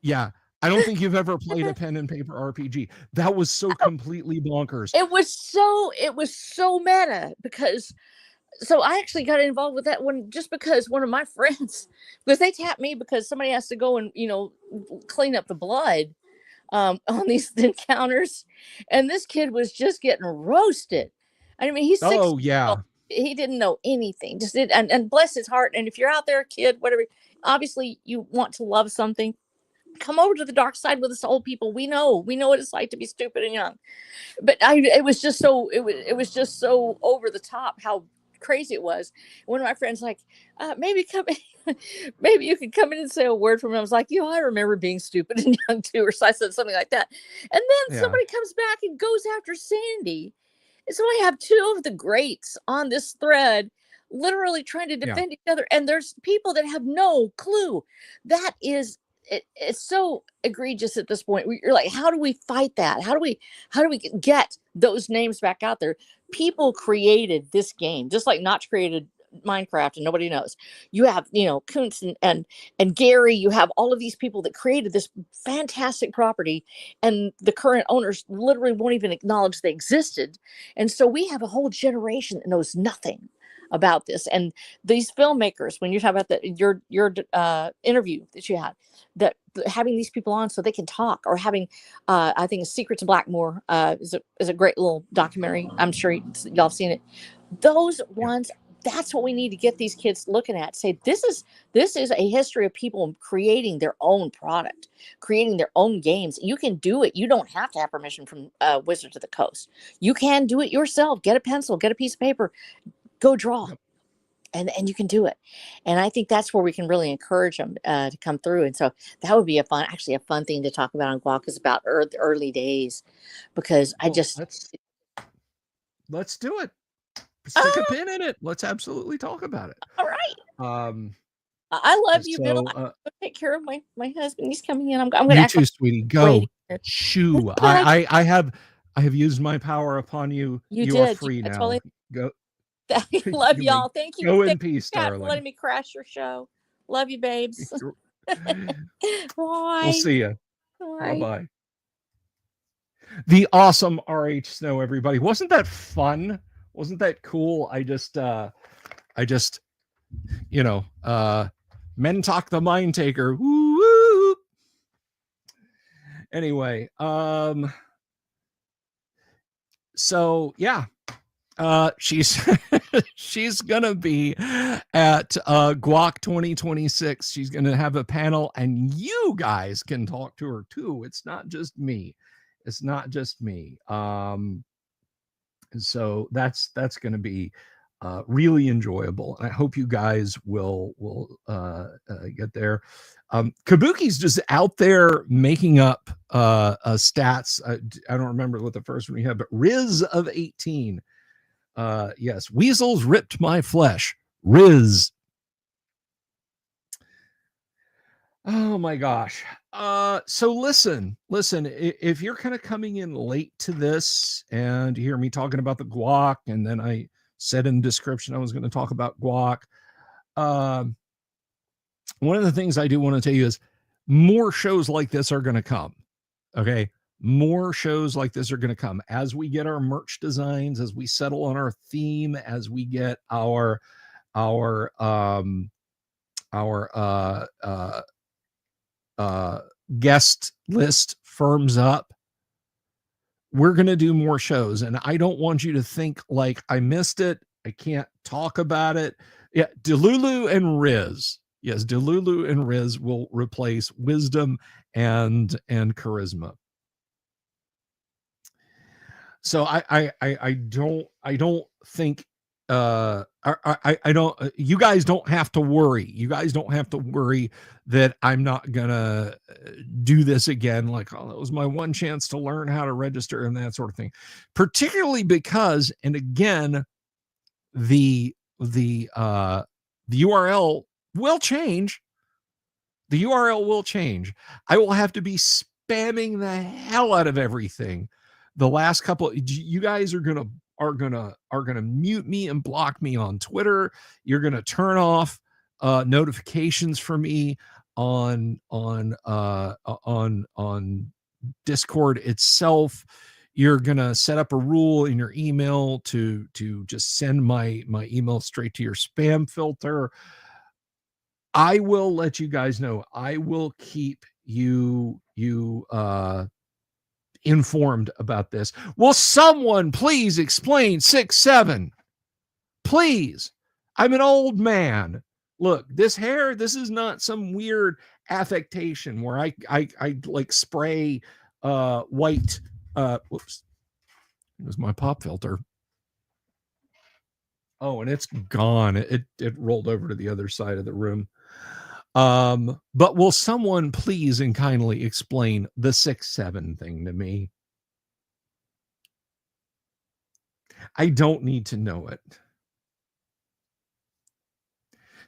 yeah, I don't think you've ever played a pen and paper RPG. That was so completely bonkers. It was so meta, because so I actually got involved with that one just because one of my friends, because they tapped me because somebody has to go and, clean up the blood on these encounters. And this kid was just getting roasted. I mean, he's 6 Oh, yeah. He didn't know anything. And bless his heart. And if you're out there, kid, whatever, obviously you want to love something, come over to the dark side with us old people. We know what it's like to be stupid and young. But it was just so, it was just so over the top how crazy it was. One of my friends like, maybe come maybe you could come in and say a word for me. I was like, I remember being stupid and young too, or so I said something like that. And then somebody comes back and goes after Sandy. And so I have two of the greats on this thread literally trying to defend each other, and there's people that have no clue. That is, it's so egregious at this point. You're like, how do we fight that? How do we get those names back out there? People created this game just like Notch created Minecraft, and nobody knows. You have, Kuntz and Gary. You have all of these people that created this fantastic property, and the current owners literally won't even acknowledge they existed. And so we have a whole generation that knows nothing about this. And these filmmakers, when you talk about your interview that you had, that having these people on so they can talk, or having I think Secrets of Blackmore is a great little documentary. I'm sure y'all have seen it. Those ones, that's what we need to get these kids looking at. Say, this is a history of people creating their own product, creating their own games. You can do it. You don't have to have permission from Wizards of the Coast. You can do it yourself. Get a pencil, get a piece of paper, go draw. And you can do it. And I think that's where we can really encourage them to come through. And so that would be a fun thing to talk about on GUOGC, is about the early days, because let's do it. Stick a pin in it. Let's absolutely talk about it. All right. I love you, Bill. I'm gonna take care of my husband. He's coming in. I'm gonna. You too, sweetie. Go. Shoo. I have used my power upon you. You are free now. Totally... Go. I love y'all. Thank you. Go in peace, darling. For letting me crash your show. Love you, babes. Bye. We'll see you. Bye-bye. The awesome RH Snow, everybody. Wasn't that fun? Wasn't that cool? I just Mentok the Mind Taker. Woo-woo. Anyway, so yeah. She's gonna be at GUOGC 2026. She's gonna have a panel, and you guys can talk to her too. It's not just me. So that's gonna be really enjoyable, and I hope you guys will get there. Kabuki's just out there making up stats. I don't remember what the first one we had, but Riz of 18. Yes, weasels ripped my flesh. Riz. Oh my gosh. So listen, if you're kind of coming in late to this and you hear me talking about the GUOGC, and then I said in the description I was going to talk about GUOGC. One of the things I do want to tell you is more shows like this are going to come. Okay. More shows like this are going to come as we get our merch designs, as we settle on our theme, as we get our guest list firms up. We're going to do more shows, and I don't want you to think like I missed it. I can't talk about it. Yeah. Delulu and Riz. Yes. Delulu and Riz will replace Wisdom and Charisma. So I don't think I don't, you guys don't have to worry. You guys don't have to worry that I'm not gonna do this again. Like, oh, that was my one chance to learn how to register and that sort of thing. Particularly because, and again, the URL will change. The URL will change. I will have to be spamming the hell out of everything. The last couple, you guys are gonna mute me and block me on Twitter. You're gonna turn off notifications for me on Discord itself. You're gonna set up a rule in your email to just send my email straight to your spam filter. I will let you guys know. I will keep you informed about this. Will someone please explain 6-7? Please. I'm an old man. Look, this hair, this is not some weird affectation where I like spray white. Whoops. It was my pop filter. Oh, and it's gone. It rolled over to the other side of the room. But will someone please and kindly explain the 6'7" thing to me? I don't need to know it.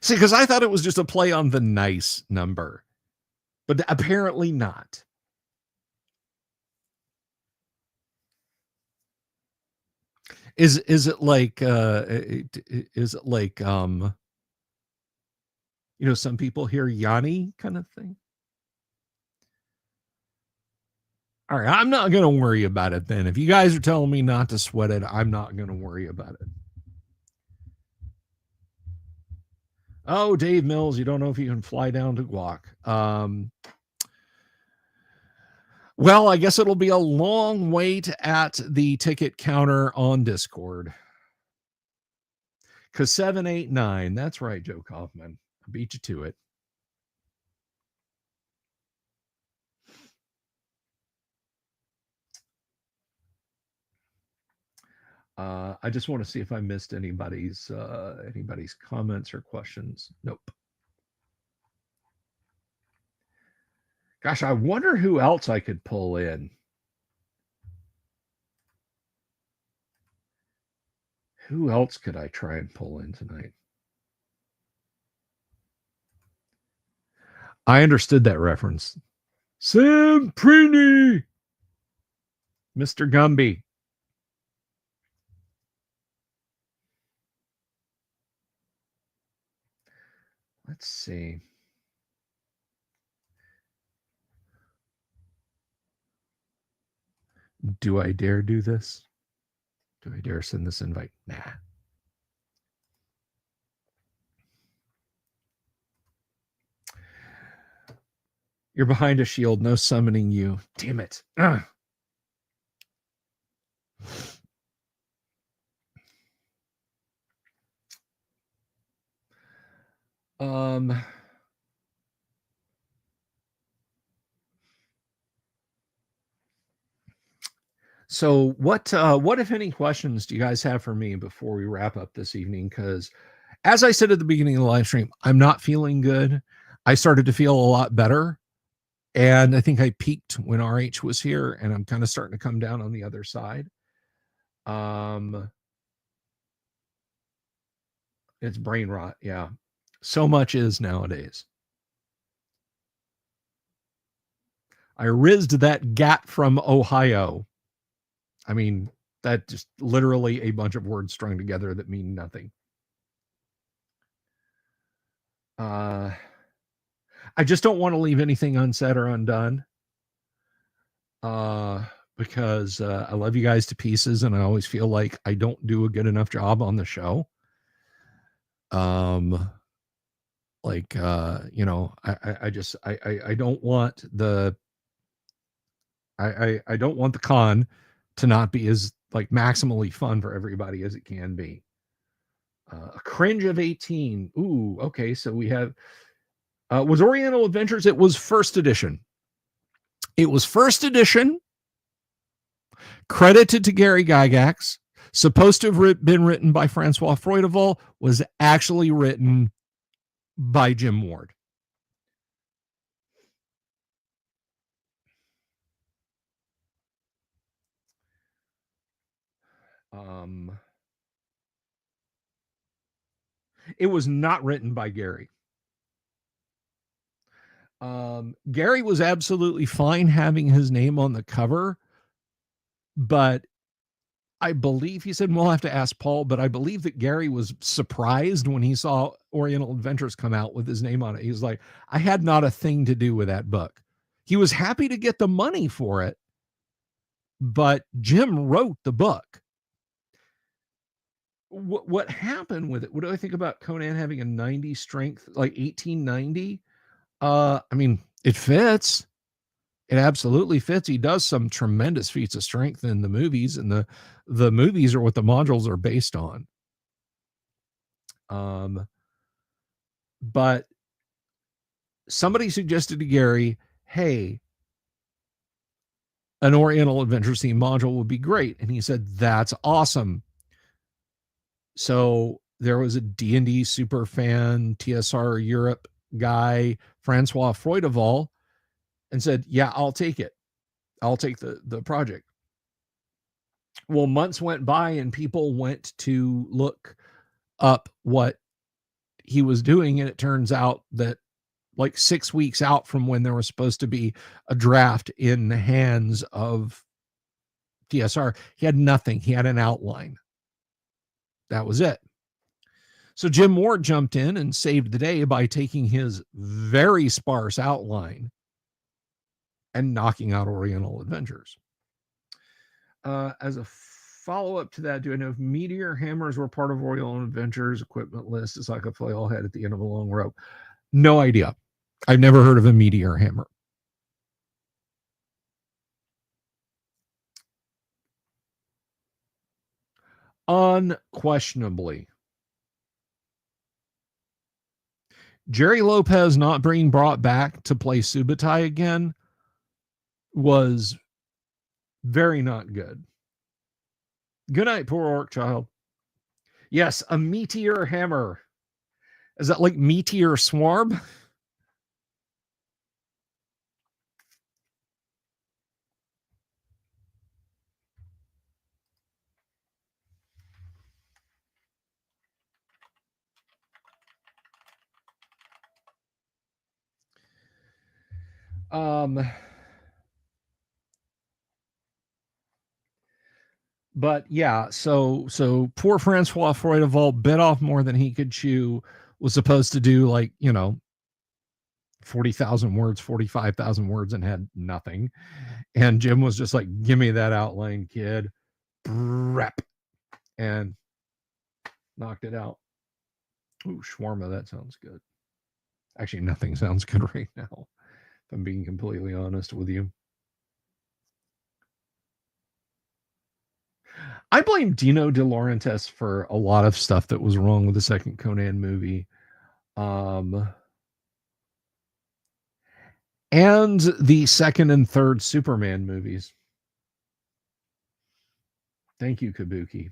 See, because I thought it was just a play on the nice number, but apparently not. Is it like some people hear Yanni kind of thing? All right, I'm not going to worry about it then. If you guys are telling me not to sweat it, I'm not going to worry about it. Oh, Dave Mills, you don't know if you can fly down to GUOGC. Well, I guess it'll be a long wait at the ticket counter on Discord. Because 789, that's right, Joe Kaufman. I beat you to it. I just want to see if I missed anybody's comments or questions. Nope. Gosh, I wonder who else I could pull in. Who else could I try and pull in tonight? I understood that reference. Sam Preeny, Mr. Gumby. Let's see. Do I dare do this? Do I dare send this invite? Nah. You're behind a shield. No summoning you. Damn it. Ugh. So what if any questions do you guys have for me before we wrap up this evening? Because as I said at the beginning of the live stream, I'm not feeling good. I started to feel a lot better. And I think I peaked when RH was here, and I'm kind of starting to come down on the other side. It's brain rot. Yeah. So much is nowadays. I rizzed that gat from Ohio. I mean, that just literally a bunch of words strung together that mean nothing. I just don't want to leave anything unsaid or undone. Because I love you guys to pieces, and I always feel like I don't do a good enough job on the show. I don't want the I don't want the con to not be as like maximally fun for everybody as it can be. A cringe of 18. Ooh, okay. So we have was Oriental Adventures. It was first edition. It was first edition. Credited to Gary Gygax. Supposed to have been written by Francois Freudeval. Was actually written by Jim Ward. It was not written by Gary. Gary was absolutely fine having his name on the cover, but I believe he said, we'll have to ask Paul, but I believe that Gary was surprised when he saw Oriental Adventures come out with his name on it. He was like, I had not a thing to do with that book. He was happy to get the money for it, but Jim wrote the book. What happened with it? What do I think about Conan having a 90 strength, like 1890? I mean, it fits. It absolutely fits. He does some tremendous feats of strength in the movies, and the movies are what the modules are based on. But somebody suggested to Gary, hey, an Oriental Adventure theme module would be great. And he said, that's awesome. So there was a D&D super fan, TSR Europe guy, Francois Freudeval, and said, yeah, I'll take it. I'll take the project. Well, months went by and people went to look up what he was doing. And it turns out that like 6 weeks out from when there was supposed to be a draft in the hands of TSR, he had nothing. He had an outline. That was it. So Jim Moore jumped in and saved the day by taking his very sparse outline and knocking out Oriental Adventures. As a follow-up to that, do I know if meteor hammers were part of Oriental Adventures equipment list? It's like a flail head at the end of a long rope. No idea. I've never heard of a meteor hammer. Unquestionably. Jerry Lopez not being brought back to play Subutai again was very not good. Good night, poor orc child. Yes, a meteor hammer. Is that like meteor swarm? But yeah, so poor Francois Freudeval bit off more than he could chew, was supposed to do like, 40,000 words, 45,000 words, and had nothing. And Jim was just like, give me that outline, kid. Rep. And knocked it out. Ooh, shawarma, that sounds good. Actually, nothing sounds good right now, if I'm being completely honest with you. I blame Dino De Laurentiis for a lot of stuff that was wrong with the second Conan movie. And the second and third Superman movies. Thank you, Kabuki.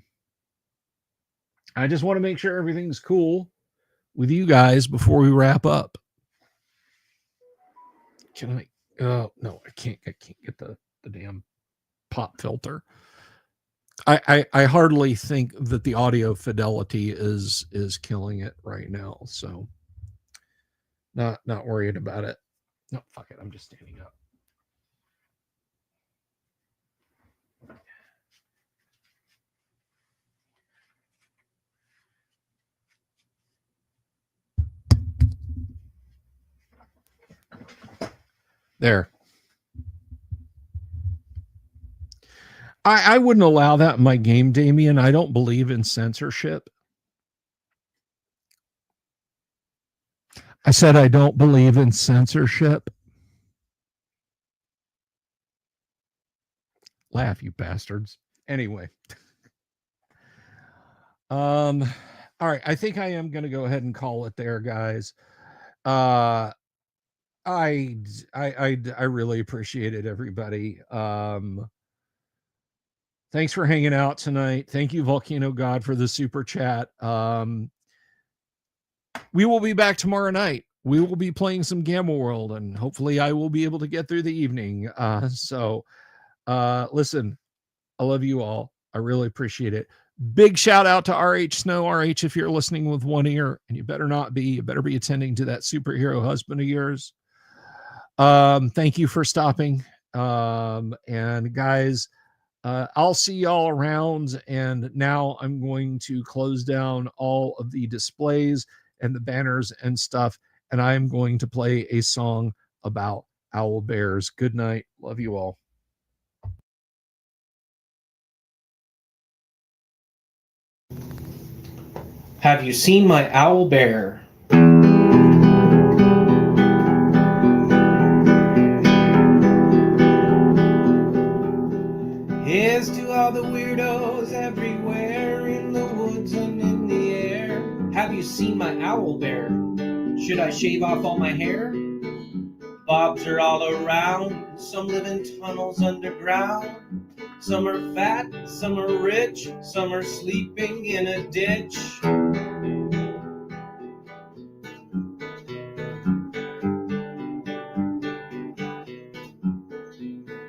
I just want to make sure everything's cool with you guys before we wrap up. Can I? Oh no, I can't get the damn pop filter. I hardly think that the audio fidelity is killing it right now. So not worried about it. No, fuck it. I'm just standing up. There. I wouldn't allow that in my game, Damien. I don't believe in censorship. I said I don't believe in censorship. Laugh, you bastards. Anyway. All right. I think I am going to go ahead and call it there, guys. I really appreciate it, everybody. Thanks for hanging out tonight. Thank you, Volcano God, for the super chat. We will be back tomorrow night. We will be playing some Gamma World, and hopefully I will be able to get through the evening. Listen, I love you all. I really appreciate it. Big shout out to RH Snow. RH, if you're listening with one ear, and you better not be, you better be attending to that superhero husband of yours. Thank you for stopping. And guys, I'll see y'all around. And now I'm going to close down all of the displays and the banners and stuff. And I'm going to play a song about owl bears. Good night. Love you all. Have you seen my owl bear? Here's to all the weirdos everywhere in the woods and in the air. Have you seen my owl bear? Should I shave off all my hair? Bobs are all around. Some live in tunnels underground. Some are fat, some are rich, some are sleeping in a ditch.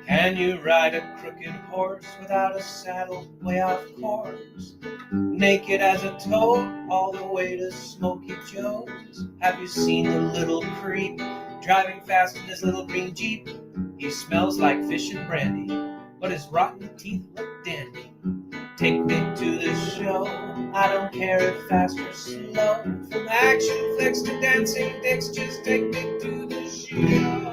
Can you ride a crooked horse without a saddle way off course? Naked as a toad all the way to Smoky Joe's. Have you seen the little creep driving fast in his little green Jeep? He smells like fish and brandy, but his rotten teeth look dandy. Take me to the show, I don't care if fast or slow. From action flicks to dancing dicks, just take me to the show.